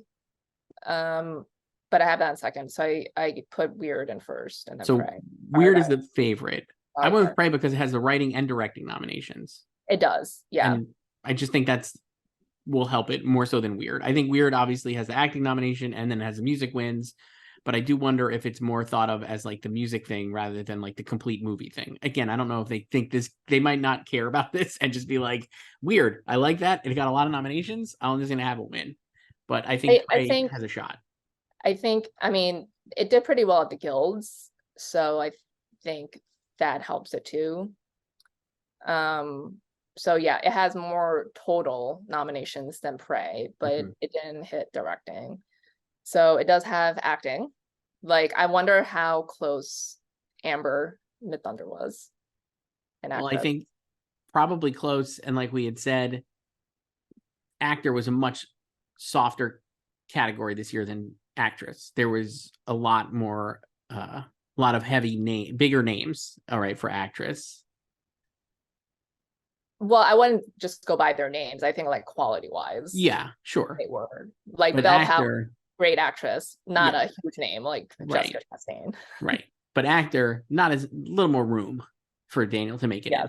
Speaker 2: but I have that in second, so I put Weird in first and then
Speaker 1: So
Speaker 2: Prey.
Speaker 1: Weird is the favorite. I went with
Speaker 2: Parton.
Speaker 1: Prey because it has the writing and directing nominations.
Speaker 2: It does, yeah.
Speaker 1: And I just think that's will help it more so than Weird. I think Weird obviously has the acting nomination and then has the music wins, but I do wonder if it's more thought of as like the music thing rather than like the complete movie thing. Again, I don't know if they think this, they might not care about this and just be like, Weird, I like that. It got a lot of nominations. I'm just gonna have it win. But I think
Speaker 2: I
Speaker 1: Prey
Speaker 2: think
Speaker 1: has a shot.
Speaker 2: I mean, it did pretty well at the guilds, so I think that helps it too. So yeah, it has more total nominations than Prey, but it didn't hit directing. So it does have acting. Like, I wonder how close Amber Midthunder was.
Speaker 1: Well, I think probably close. And like we had said, actor was a much softer category this year than actress. There was a lot more, a lot of bigger names. All right, for actress.
Speaker 2: Well, I wouldn't just go by their names. I think like quality wise.
Speaker 1: Yeah, sure.
Speaker 2: They were like
Speaker 1: But
Speaker 2: Belle
Speaker 1: actor,
Speaker 2: Powell, great actress, not
Speaker 1: yeah,
Speaker 2: a huge name like
Speaker 1: right,
Speaker 2: Jessica Chastain.
Speaker 1: right. But actor, not as little more room for Daniel to make it in.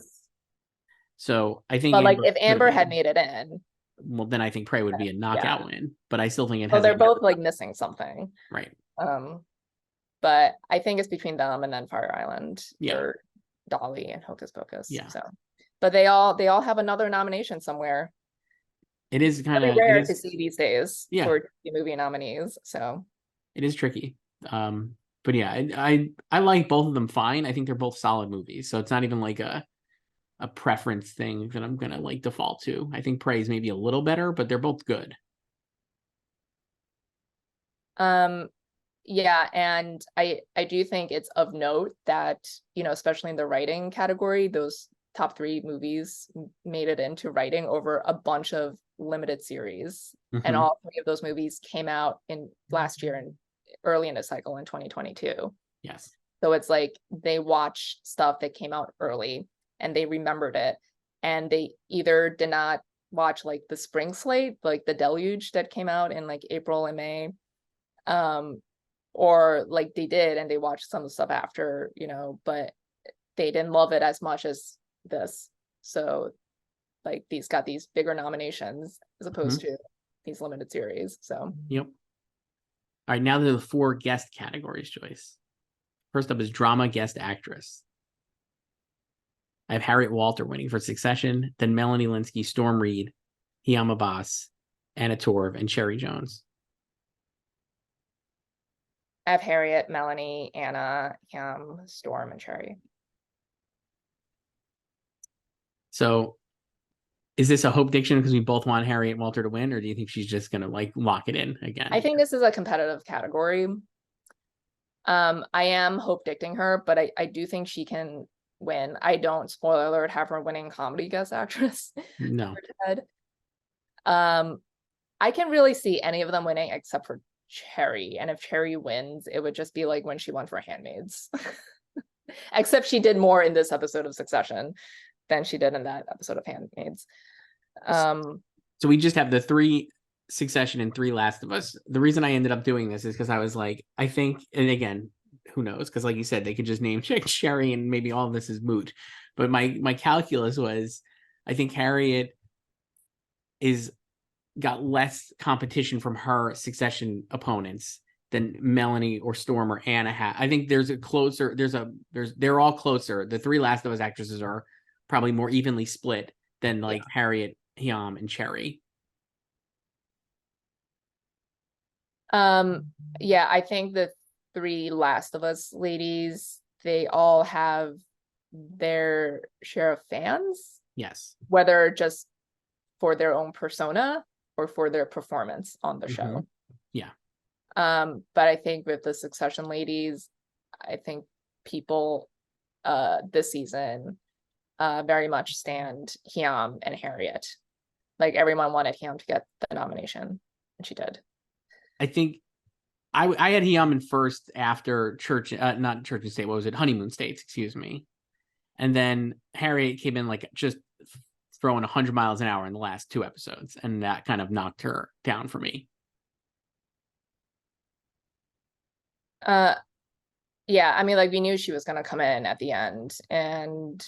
Speaker 1: So I think,
Speaker 2: but like
Speaker 1: Amber
Speaker 2: if Amber had made it in,
Speaker 1: well, then I think Prey would be a knockout win. But I still think it
Speaker 2: well,
Speaker 1: has.
Speaker 2: they're both like missing something,
Speaker 1: right.
Speaker 2: But I think it's between them and then Fire Island
Speaker 1: Yeah.
Speaker 2: or Dolly and Hocus Pocus.
Speaker 1: Yeah.
Speaker 2: So, but they all have another nomination somewhere.
Speaker 1: It is kind of
Speaker 2: rare to see these days.
Speaker 1: Yeah.
Speaker 2: For movie nominees. So
Speaker 1: it is tricky. But yeah, I like both of them fine. I think they're both solid movies. So it's not even like a preference thing that I'm gonna like default to. I think Prey is maybe a little better, but they're both good.
Speaker 2: Yeah, and I do think it's of note that, you know, especially in the writing category, those top 3 movies made it into writing over a bunch of limited series. And all 3 of those movies came out in last year and early in the cycle in 2022.
Speaker 1: Yes.
Speaker 2: So it's like they watched stuff that came out early and they remembered it, and they either did not watch like the spring slate, like the Deluge that came out in like April and May, or like they did and they watched some of the stuff after, you know, but they didn't love it as much as this. So like these got these bigger nominations as opposed to these limited series. So
Speaker 1: yep. All right, now there are the 4 guest categories, Joyce. First up is drama guest actress. I have Harriet Walter winning for Succession, then Melanie Linsky, Storm Reed, Hiam Abbas, Anna Torv, and Cherry Jones.
Speaker 2: I have Harriet, Melanie, Anna, Hiam, Storm, and Cherry.
Speaker 1: So is this a hope diction because we both want Harriet Walter to win, or do you think she's just gonna like lock it in again?
Speaker 2: I think this is a competitive category. I am hope dicting her, but I do think she can win. I don't, spoiler alert, have her winning comedy guest actress.
Speaker 1: No.
Speaker 2: I can really see any of them winning except for Cherry. And if Cherry wins, it would just be like when she won for Handmaids. Except she did more in this episode of Succession than she did in that episode of Handmaids.
Speaker 1: So we just have the 3 Succession and 3 Last of Us. The reason I ended up doing this is because I was like, I think, and again, who knows? Because like you said, they could just name Cherry and maybe all of this is moot. But my calculus was, I think Harriet got less competition from her Succession opponents than Melanie or Storm or Anna had. I think they're all closer. The 3 Last of Us actresses are probably more evenly split than like Harriet, Hiam, and Cherry.
Speaker 2: Yeah, I think the 3 Last of Us ladies, they all have their share of fans.
Speaker 1: Yes.
Speaker 2: Whether just for their own persona or for their performance on the show.
Speaker 1: Yeah.
Speaker 2: But I think with the Succession ladies, I think people this season very much stand Hiam and Harriet. Like everyone wanted Hiam to get the nomination, and she did.
Speaker 1: I think I had Heoman first after not Church and State. What was it? Honeymoon States, excuse me. And then Harriet came in like just throwing 100 miles an hour in the last 2 episodes, and that kind of knocked her down for me.
Speaker 2: Yeah, I mean, like we knew she was gonna come in at the end, and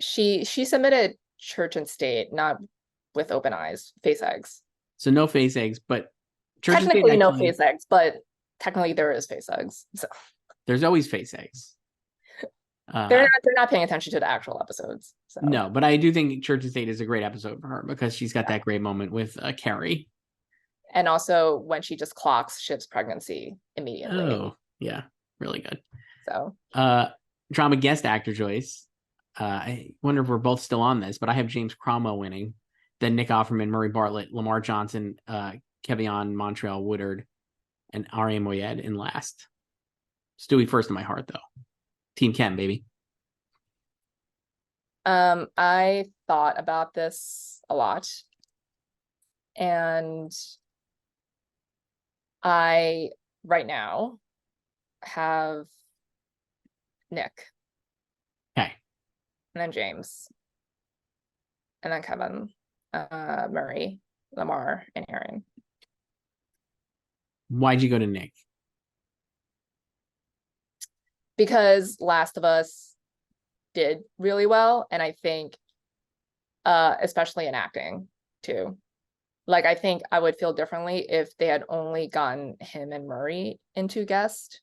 Speaker 2: she submitted Church and State, not with open eyes, face eggs.
Speaker 1: So no face eggs, but Church and State
Speaker 2: Technically no
Speaker 1: actually,
Speaker 2: face eggs, but technically there is face eggs. So
Speaker 1: there's always face eggs.
Speaker 2: they're not paying attention to the actual episodes. So
Speaker 1: No, but I do think Church and State is a great episode for her because she's got that great moment with Carrie.
Speaker 2: And also when she just clocks Shiv's pregnancy immediately.
Speaker 1: Oh, yeah, really good.
Speaker 2: So
Speaker 1: drama guest actor Joyce. I wonder if we're both still on this, but I have James Cromwell winning, then Nick Offerman, Murray Bartlett, Lamar Johnson, Kevion Montreal Woodard, and Ari Moyed in last. Stewie first in my heart, though. Team Ken, baby.
Speaker 2: I thought about this a lot, and I right now have Nick.
Speaker 1: Okay.
Speaker 2: And then James. And then Kevin, Murray, Lamar, and Aaron.
Speaker 1: Why'd you go to Nick?
Speaker 2: Because Last of Us did really well, and I think especially in acting too. Like I think I would feel differently if they had only gotten him and Murray into guest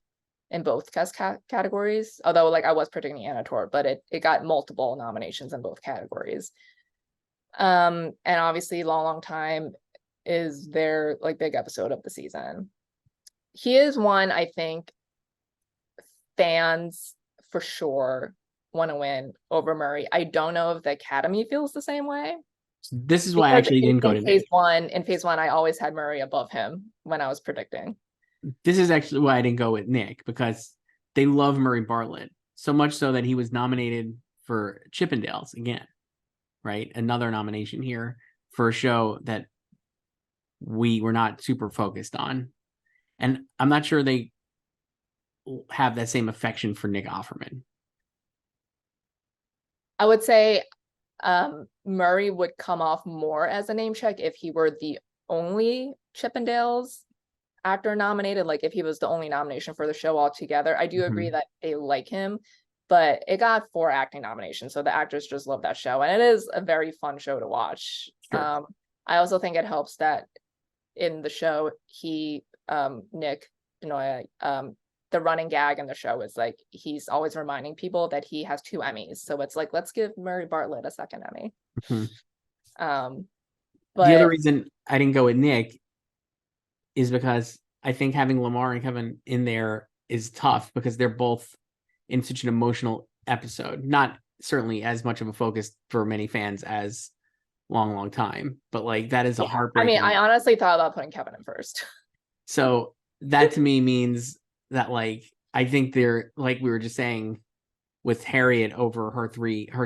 Speaker 2: in both guest categories. Although like I was predicting Anna Torv, but it got multiple nominations in both categories. And obviously Long Time is their like big episode of the season. He is one I think fans for sure want to win over Murray. I don't know if the Academy feels the same way.
Speaker 1: This is why I actually didn't go to Nick.
Speaker 2: In phase one, I always had Murray above him when I was predicting.
Speaker 1: This is actually why I didn't go with Nick, because they love Murray Bartlett so much so that he was nominated for Chippendales again, right? Another nomination here for a show that we were not super focused on. And I'm not sure they have that same affection for Nick Offerman.
Speaker 2: I would say Murray would come off more as a name check if he were the only Chippendales actor nominated, like if he was the only nomination for the show altogether. I do agree that they like him, but it got 4 acting nominations, so the actors just love that show, and it is a very fun show to watch. Sure. I also think it helps that in the show Nick Benoit, the running gag in the show is like he's always reminding people that he has 2 Emmys, so it's like let's give Murray Bartlett a second Emmy. But
Speaker 1: the other reason I didn't go with Nick is because I think having Lamar and Kevin in there is tough because they're both in such an emotional episode. Not certainly as much of a focus for many fans as Long Time, but like that is a heartbreaking.
Speaker 2: I mean, I honestly thought about putting Kevin in first.
Speaker 1: So that to me means that like I think they're like we were just saying with Harriet over her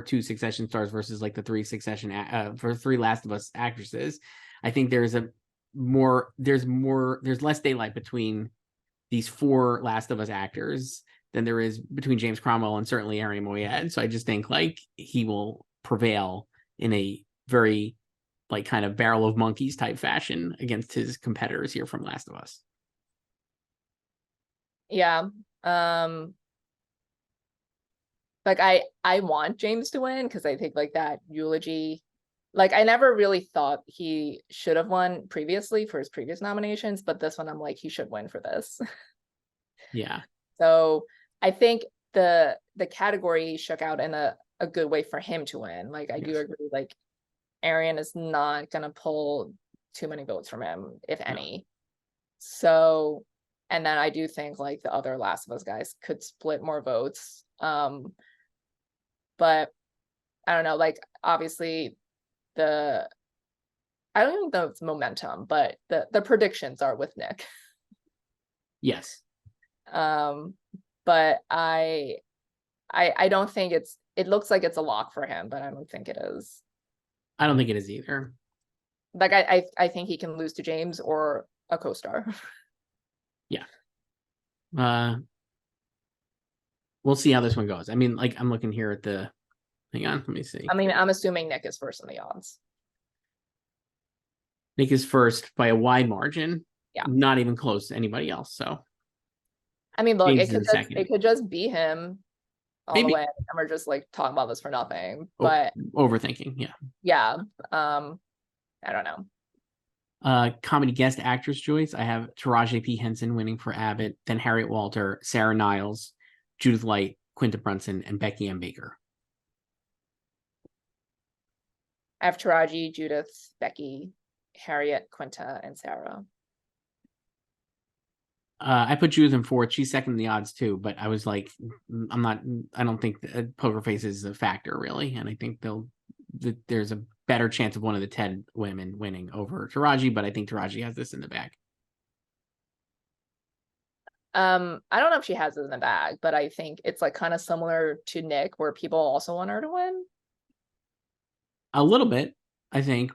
Speaker 1: 2 Succession stars versus like the 3 Succession for 3 Last of Us actresses. I think there's less daylight between these 4 Last of Us actors than there is between James Cromwell and certainly Ari Moyed. So I just think like he will prevail in a very like kind of barrel of monkeys type fashion against his competitors here from Last of Us.
Speaker 2: Yeah. Like I want James to win because I think like that eulogy, like I never really thought he should have won previously for his previous nominations, but this one I'm like he should win for this.
Speaker 1: Yeah.
Speaker 2: So I think the category shook out in a good way for him to win. Like I do agree, like Arian is not gonna pull too many votes from him, if any. So, and then I do think like the other Last of Us guys could split more votes. But I don't know, like obviously I don't even know if it's momentum, but the predictions are with Nick.
Speaker 1: Yes.
Speaker 2: But I don't think it looks like it's a lock for him, but I don't think it is.
Speaker 1: I don't think it is either.
Speaker 2: Like I think he can lose to James or a co-star.
Speaker 1: Yeah. We'll see how this one goes. I mean, like, I'm looking here at the, hang on, let me see.
Speaker 2: I mean, I'm assuming Nick is first in the odds.
Speaker 1: Nick is first by a wide margin.
Speaker 2: Yeah.
Speaker 1: Not even close to anybody else. So
Speaker 2: I mean, look,
Speaker 1: James
Speaker 2: it
Speaker 1: is in second.
Speaker 2: could just be him all the
Speaker 1: Maybe.
Speaker 2: way, and we're just like talking about this for nothing. But
Speaker 1: overthinking, yeah.
Speaker 2: yeah, I don't know.
Speaker 1: Comedy guest actress Joyce. I have Taraji P. Henson winning for Abbott, then Harriet Walter, Sarah Niles, Judith Light, Quinta Brunson, and Becky M. Baker.
Speaker 2: I have Taraji, Judith, Becky, Harriet, Quinta, and Sarah.
Speaker 1: I put Judith in fourth. She's second in the odds too, but I was like, I don't think Poker Face is a factor really, and I think there's a better chance of one of the 10 women winning over Taraji, but I think Taraji has this in the bag.
Speaker 2: I don't know if she has it in the bag, but I think it's like kind of similar to Nick, where people also want her to win.
Speaker 1: A little bit, I think.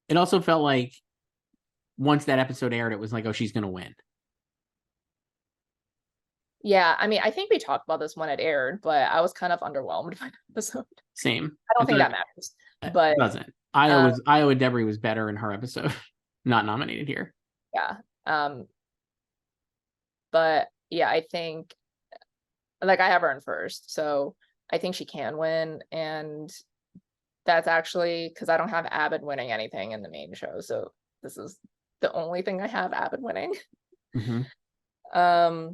Speaker 1: It also felt like once that episode aired, it was like, oh, she's gonna win.
Speaker 2: Yeah, I mean, I think we talked about this when it aired, but I was kind of underwhelmed by the episode.
Speaker 1: Same.
Speaker 2: I don't think that matters. But
Speaker 1: it doesn't. Iowa Debris was better in her episode. Not nominated here.
Speaker 2: Yeah. But yeah, I think like I have her in first, so I think she can win, and that's actually because I don't have Abbott winning anything in the main show, so this is the only thing I have Abbott winning.
Speaker 1: Mm-hmm.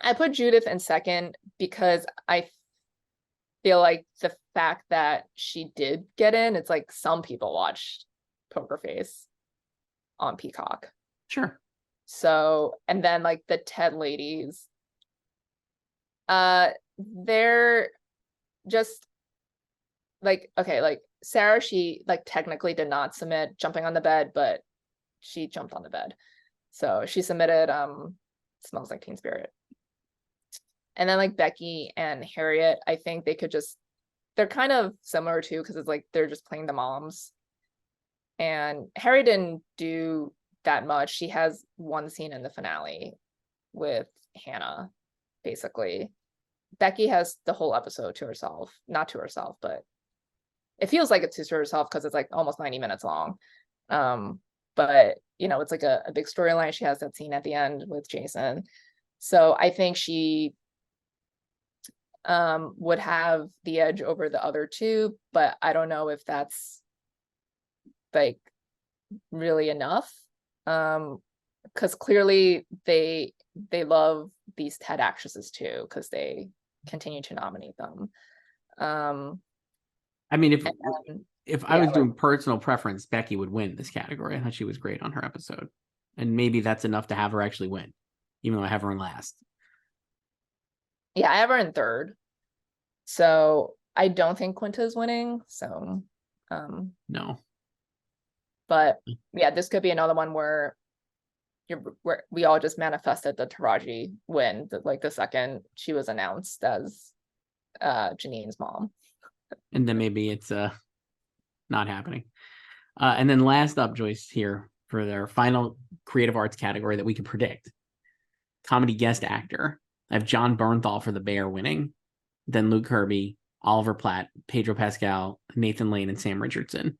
Speaker 2: I put Judith in second because I feel like the fact that she did get in, it's like some people watched Poker Face on Peacock.
Speaker 1: Sure.
Speaker 2: So, and then like the TED ladies, they're just like, okay, like Sarah, she like technically did not submit jumping on the bed, but she jumped on the bed. So she submitted Smells Like Teen Spirit. And then like Becky and Harriet, I think they could just, they're kind of similar too, because it's like they're just playing the moms. And Harriet didn't do that much. She has one scene in the finale with Hannah, basically. Becky has the whole episode to herself, not to herself, but it feels like it's to herself because it's like almost 90 minutes long. But you know, it's like a big storyline. She has that scene at the end with Jason. So I think she would have the edge over the other two, but I don't know if that's like really enough. Because clearly they love these TED actresses too, because they continue to nominate them.
Speaker 1: I mean, if I was doing personal preference, Becky would win this category. I thought she was great on her episode, and maybe that's enough to have her actually win, even though I have her in last.
Speaker 2: Yeah, I have her in third, so I don't think Quinta's winning. So,
Speaker 1: no.
Speaker 2: But yeah, this could be another one where we all just manifested the Taraji win, like the second she was announced as Janine's mom.
Speaker 1: And then maybe it's not happening. And then last up, Joyce, here for their final creative arts category that we can predict. Comedy guest actor. I have John Bernthal for The Bear winning, then Luke Kirby, Oliver Platt, Pedro Pascal, Nathan Lane, and Sam Richardson.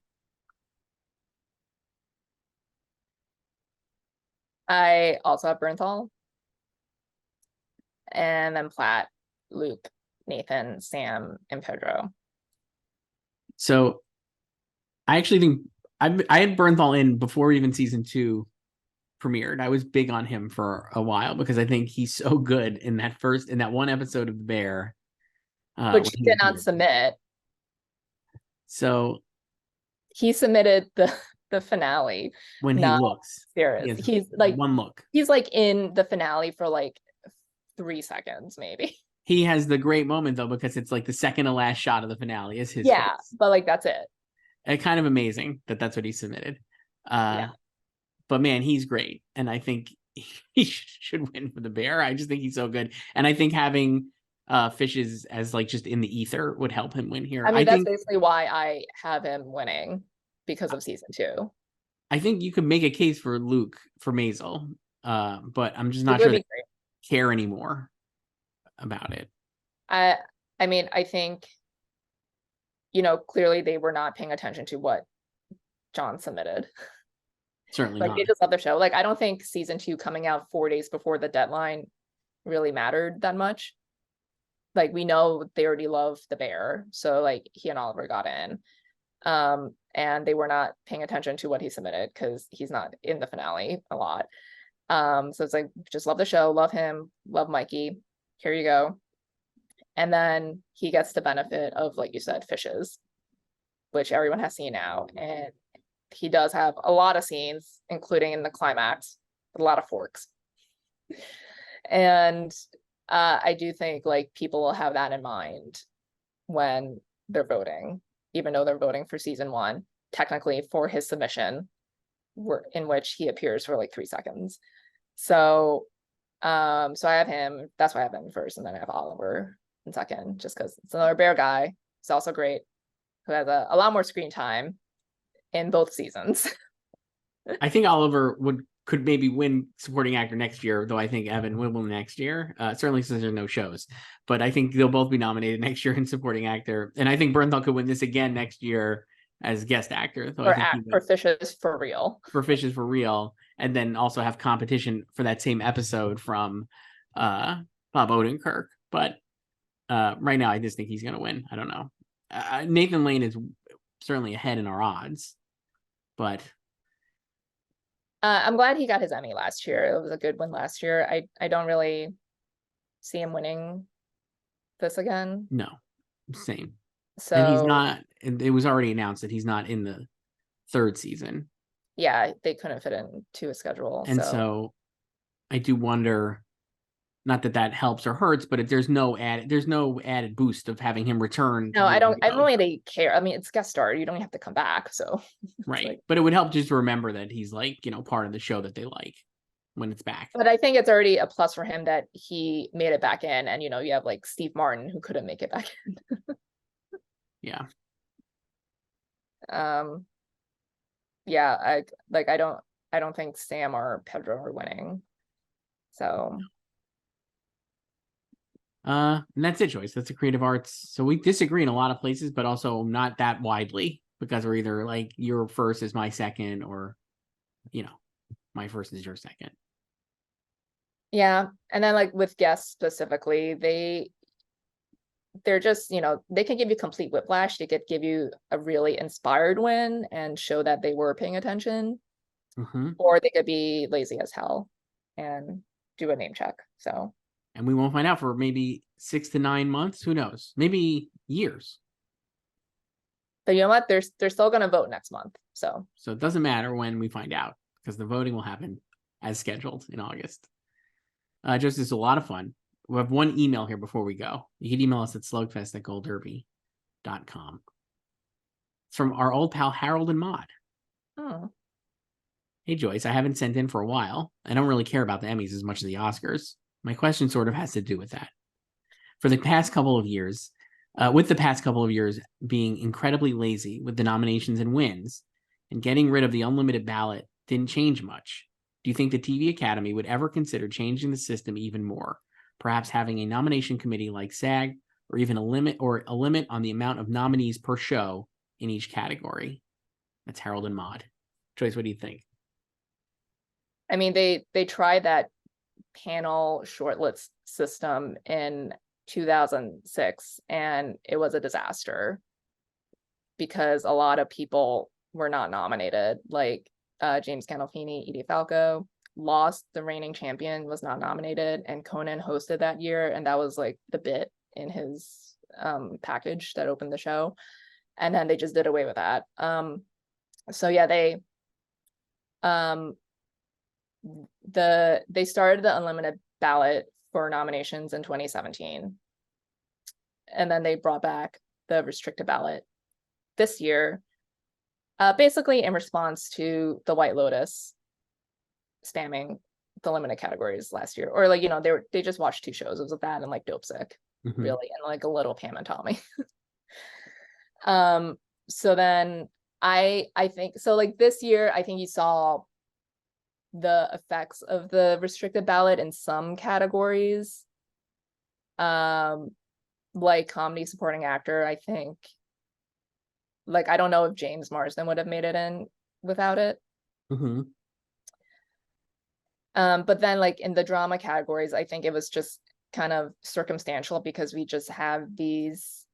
Speaker 2: I also have Bernthal. And then Platt, Luke, Nathan, Sam, and Pedro.
Speaker 1: So I actually think I had Bernthal in before even season 2 premiered. I was big on him for a while because I think he's so good in that one episode of The Bear.
Speaker 2: Which he did not submit.
Speaker 1: So
Speaker 2: he submitted the finale
Speaker 1: when he looks.
Speaker 2: He's like
Speaker 1: one look.
Speaker 2: He's like in the finale for like 3 seconds, maybe.
Speaker 1: He has the great moment though, because it's like the second to last shot of the finale is his face.
Speaker 2: But like that's it.
Speaker 1: And kind of amazing that that's what he submitted. But man, he's great, and I think he should win for The Bear. I just think he's so good, and I think having Fishes as like just in the ether would help him win here.
Speaker 2: I mean, that's basically why I have him winning, because of season 2.
Speaker 1: I think you could make a case for Luke for Maisel, but I'm just
Speaker 2: It
Speaker 1: not
Speaker 2: would
Speaker 1: sure
Speaker 2: be
Speaker 1: they
Speaker 2: great.
Speaker 1: care anymore about it.
Speaker 2: I mean, I think, you know, clearly they were not paying attention to what John submitted.
Speaker 1: Certainly
Speaker 2: Like
Speaker 1: not.
Speaker 2: they just love the show. Like I don't think season 2 coming out 4 days before the deadline really mattered that much. Like we know they already love the bear, so like he and Oliver got in. And they were not paying attention to what he submitted because he's not in the finale a lot. So it's like just love the show, love him, love Mikey. Here you go. And then he gets the benefit of, like you said, fishes, which everyone has seen now. And he does have a lot of scenes, including in the climax, a lot of forks. And I do think like people will have that in mind when they're voting, even though they're voting for season 1, technically for his submission, in which he appears for like 3 seconds. So I have him, that's why I have him first, and then I have Oliver in second, just because it's another bear guy. He's also great, who has a lot more screen time in both seasons.
Speaker 1: I think Oliver could maybe win supporting actor next year, though I think Evan will win next year. Certainly since there's no shows, but I think they'll both be nominated next year in supporting actor, and I think Bernthal could win this again next year as guest actor. So I think
Speaker 2: for Fishes for Real.
Speaker 1: For Fishes for Real, and then also have competition for that same episode from Bob Odenkirk. But right now, I just think he's going to win. I don't know. Nathan Lane is certainly ahead in our odds, but
Speaker 2: I'm glad he got his Emmy last year. It was a good one last year. I don't really see him winning this again.
Speaker 1: no, same.
Speaker 2: So
Speaker 1: and he's not. It was already announced that he's not in the 3rd season.
Speaker 2: Yeah, they couldn't fit into a schedule.
Speaker 1: And so I do wonder. Not that that helps or hurts, but there's no added boost of having him return.
Speaker 2: No, I don't really care. I mean, it's guest star. You don't have to come back. So
Speaker 1: right.
Speaker 2: Like,
Speaker 1: but it would help just to remember that he's like, part of the show that they like when it's back.
Speaker 2: But I think it's already a plus for him that he made it back in. And, you have like Steve Martin who couldn't make it back in.
Speaker 1: Yeah.
Speaker 2: Yeah, I don't think Sam or Pedro are winning. So
Speaker 1: and that's it, Joyce. That's the Creative Arts. So we disagree in a lot of places, but also not that widely, because we're either like your first is my second, or my first is your second.
Speaker 2: Yeah. And then like with guests specifically, they're just, they can give you complete whiplash. They could give you a really inspired win and show that they were paying attention. Or they could be lazy as hell and do a name check. So,
Speaker 1: and we won't find out for maybe 6 to 9 months. Who knows? Maybe years.
Speaker 2: But you know what? They're still going to vote next month. So
Speaker 1: it doesn't matter when we find out, because the voting will happen as scheduled in August. Just it's a lot of fun. We have one email here before we go. You can email us at slugfest@goldderby.com. It's from our old pal Harold and Maud.
Speaker 2: Oh.
Speaker 1: Hey, Joyce, I haven't sent in for a while. I don't really care about the Emmys as much as the Oscars. My question sort of has to do with that. With the past couple of years being incredibly lazy with the nominations and wins, and getting rid of the unlimited ballot didn't change much. Do you think the TV Academy would ever consider changing the system even more? Perhaps having a nomination committee like SAG, or even a limit on the amount of nominees per show in each category? That's Harold and Maud. Joyce, what do you think?
Speaker 2: I mean, they tried that panel shortlist system in 2006, and it was a disaster because a lot of people were not nominated. Like James Gandolfini, Edie Falco, Lost, the reigning champion, was not nominated, and Conan hosted that year, and that was like the bit in his package that opened the show, and then they just did away with that. So yeah, they started the unlimited ballot for nominations in 2017, and then they brought back the restricted ballot this year, basically in response to the White Lotus spamming the limited categories last year. Or like, they just watched 2 shows. It was that and like Dope Sick, really, and like a little Pam and Tommy. So then I think so, like this year I think you saw the effects of the restricted ballot in some categories. Like comedy supporting actor, I think. Like, I don't know if James Marsden would have made it in without it.
Speaker 1: Mm-hmm.
Speaker 2: But then like in the drama categories, I think it was just kind of circumstantial because we just have these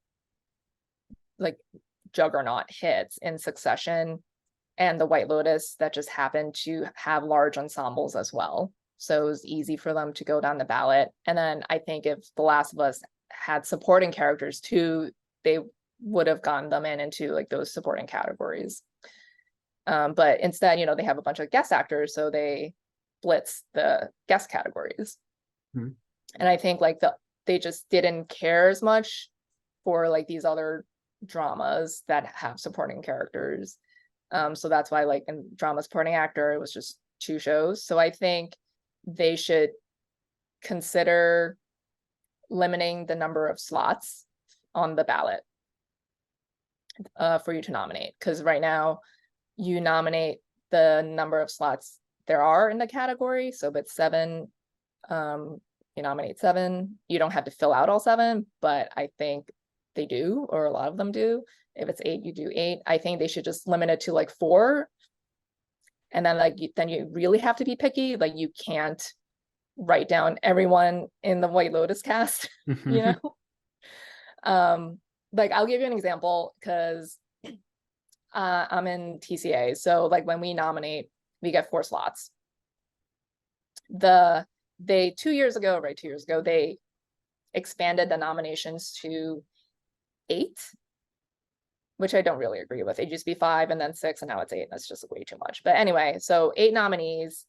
Speaker 2: like juggernaut hits in succession and the White Lotus that just happened to have large ensembles as well. So it was easy for them to go down the ballot. And then I think if The Last of Us had supporting characters too, they would have gotten them into like those supporting categories. But instead, you know, they have a bunch of guest actors, so they blitz the guest categories.
Speaker 1: Mm-hmm.
Speaker 2: And I think like they just didn't care as much for like these other dramas that have supporting characters. So that's why like in drama supporting actor, it was just 2 shows. So I think they should consider limiting the number of slots on the ballot for you to nominate. Because right now you nominate the number of slots there are in the category. So if it's 7, you nominate 7. You don't have to fill out all 7, but I think they do, or a lot of them do. If it's 8, you do 8. I think they should just limit it to like 4. And then like then you really have to be picky. Like you can't write down everyone in the White Lotus cast, you know? Like I'll give you an example because I'm in TCA. So like when we nominate, we get 4 slots. They 2 years ago, they expanded the nominations to 8, which I don't really agree with. It used to be 5 and then 6 and now it's 8. That's just way too much. But anyway, so 8 nominees.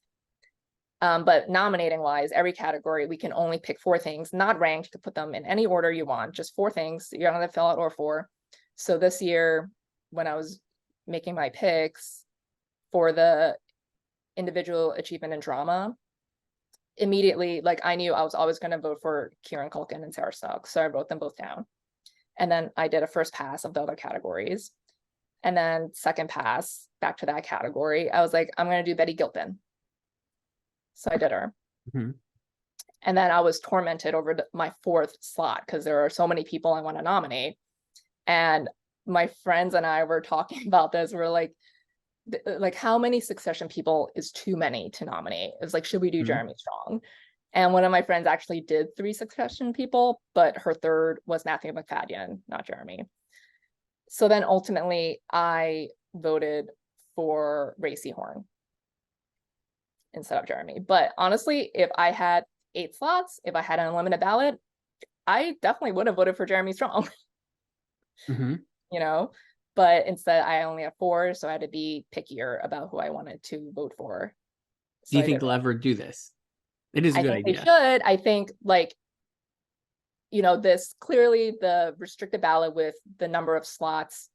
Speaker 2: But nominating wise, every category, we can only pick 4 things, not ranked. You can put them in any order you want, just 4 things. You're going to fill out all 4. So this year, when I was making my picks for the individual achievement in drama, immediately, like I knew I was always going to vote for Kieran Culkin and Sarah Snook. So I wrote them both down. And then I did a first pass of the other categories. And then second pass back to that category. I was like, I'm going to do Betty Gilpin. So I did her.
Speaker 1: Mm-hmm.
Speaker 2: And then I was tormented over my 4th slot because there are so many people I want to nominate. And my friends and I were talking about this. We're like how many Succession people is too many to nominate? It was like, should we do Jeremy Strong? And one of my friends actually did 3 Succession people, but her 3rd was Matthew McFadden, not Jeremy. So then ultimately I voted for Ray Seahorn instead of Jeremy. But honestly, if I had 8 slots, if I had an unlimited ballot, I definitely would have voted for Jeremy Strong.
Speaker 1: Mm-hmm.
Speaker 2: You know, but instead I only have 4, so I had to be pickier about who I wanted to vote for. So
Speaker 1: do you think they'll ever do this? It is a good idea.
Speaker 2: They should. I think like, you know, this clearly the restricted ballot with the number of slots,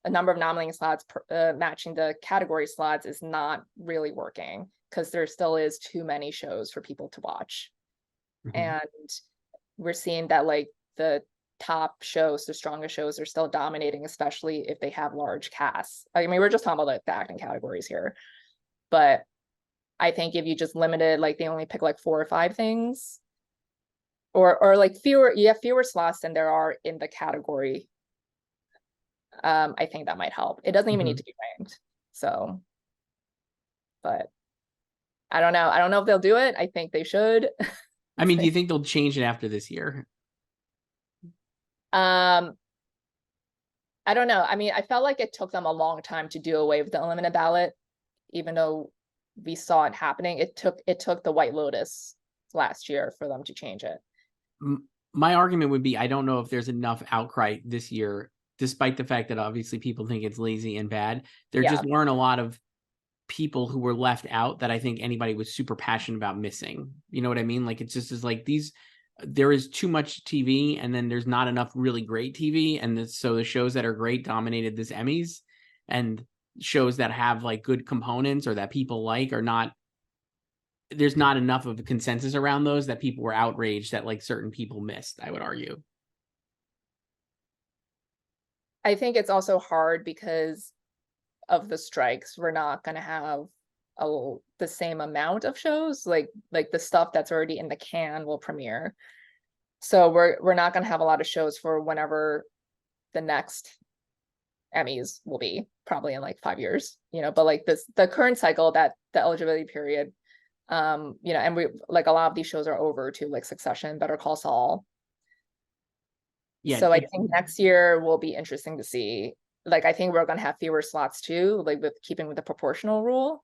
Speaker 2: a number of nominating slots matching the category slots is not really working because there still is too many shows for people to watch. Mm-hmm. And we're seeing that like the top shows, the strongest shows are still dominating, especially if they have large casts. I mean, we're just talking about like the acting categories here, but I think if you just limited, like they only pick like 4 or 5 things, or like you have fewer slots than there are in the category. I think that might help. It doesn't even need to be ranked. So, but I don't know. I don't know if they'll do it. I think they should.
Speaker 1: I mean, do you think they'll change it after this year?
Speaker 2: I don't know. I mean, I felt like it took them a long time to do away with the unlimited ballot, even though we saw it happening. It took the White Lotus last year for them to change it.
Speaker 1: My argument would be, I don't know if there's enough outcry this year, despite the fact that obviously people think it's lazy and bad. There just weren't a lot of people who were left out that I think anybody was super passionate about missing. You know what I mean? Like, it's just is like there is too much TV and then there's not enough really great TV. And so the shows that are great dominated this Emmys, and shows that have like good components or that people like are not, there's not enough of a consensus around those that people were outraged that like certain people missed, I would argue. I
Speaker 2: think it's also hard because of the strikes. We're not going to have the same amount of shows, like the stuff that's already in the can will premiere. So we're not going to have a lot of shows for whenever the next Emmys will be, probably in like 5 years, but like the current cycle, that the eligibility period, and we like a lot of these shows are over to like Succession, Better Call Saul.
Speaker 1: Yeah.
Speaker 2: So I think next year will be interesting to see. Like, I think we're going to have fewer slots too, like with keeping with the proportional rule.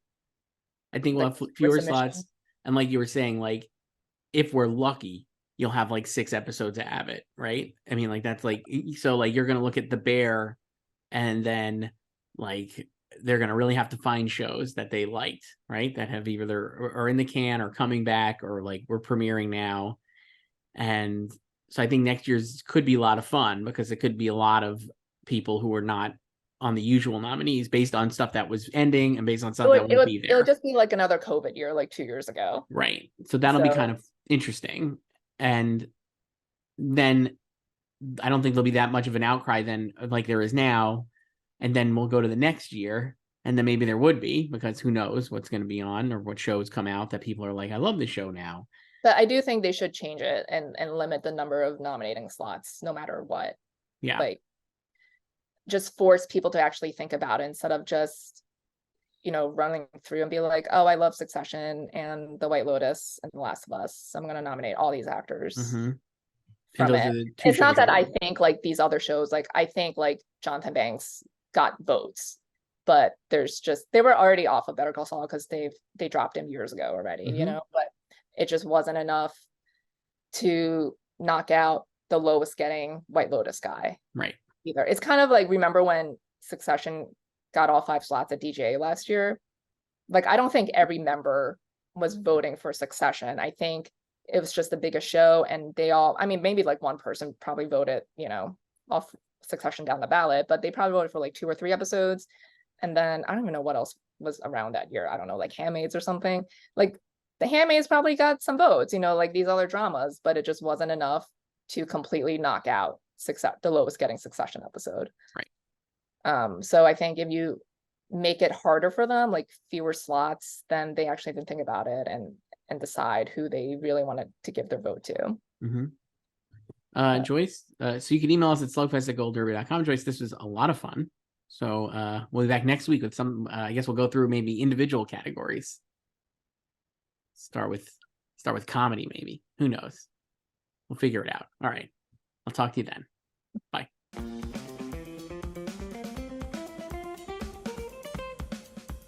Speaker 1: I think we'll have fewer slots. And like you were saying, like, if we're lucky, you'll have like 6 episodes of Abbott, right? I mean, like, that's like, so like you're going to look at The Bear, and then like they're going to really have to find shows that they liked, right? That have either or in the can or coming back, or like we're premiering now. And so I think next year's could be a lot of fun, because it could be a lot of people who are not on the usual nominees based on stuff that was ending and based on stuff that won't be there.
Speaker 2: It'll just be like another COVID year, like 2 years ago.
Speaker 1: Right. So that'll be kind of interesting. And then I don't think there'll be that much of an outcry then, like there is now. And then we'll go to the next year, and then maybe there would be, because who knows what's going to be on or what shows come out that people are like, I love this show now.
Speaker 2: But I do think they should change it and limit the number of nominating slots, no matter what.
Speaker 1: Yeah.
Speaker 2: Like, just force people to actually think about it instead of just, running through and be like, oh, I love Succession and The White Lotus and The Last of Us, so I'm going to nominate all these actors.
Speaker 1: Mm-hmm.
Speaker 2: From it. It's not that I think like these other shows, like I think like Jonathan Banks got votes, but they were already off of Better Call Saul because they dropped him years ago already, but it just wasn't enough to knock out the lowest getting White Lotus guy.
Speaker 1: Right.
Speaker 2: Either. It's kind of like, remember when Succession got all 5 slots at DJ last year? Like, I don't think every member was voting for Succession. I think it was just the biggest show, and they all, I mean, maybe like one person probably voted, off Succession down the ballot, but they probably voted for like 2 or 3 episodes. And then I don't even know what else was around that year. I don't know, like Handmaids or something. Like the Handmaids probably got some votes, like these other dramas, but it just wasn't enough to completely knock out the lowest getting Succession episode.
Speaker 1: Right.
Speaker 2: So I think if you make it harder for them, like fewer slots, then they actually can think about it and decide who they really wanted to give their vote to.
Speaker 1: Mm-hmm. Joyce, so you can email us at slugfest@goldderby.com. Joyce, this was a lot of fun. So we'll be back next week with some, I guess we'll go through maybe individual categories. Start with comedy, maybe. Who knows? We'll figure it out. All right. I'll talk to you then. Bye.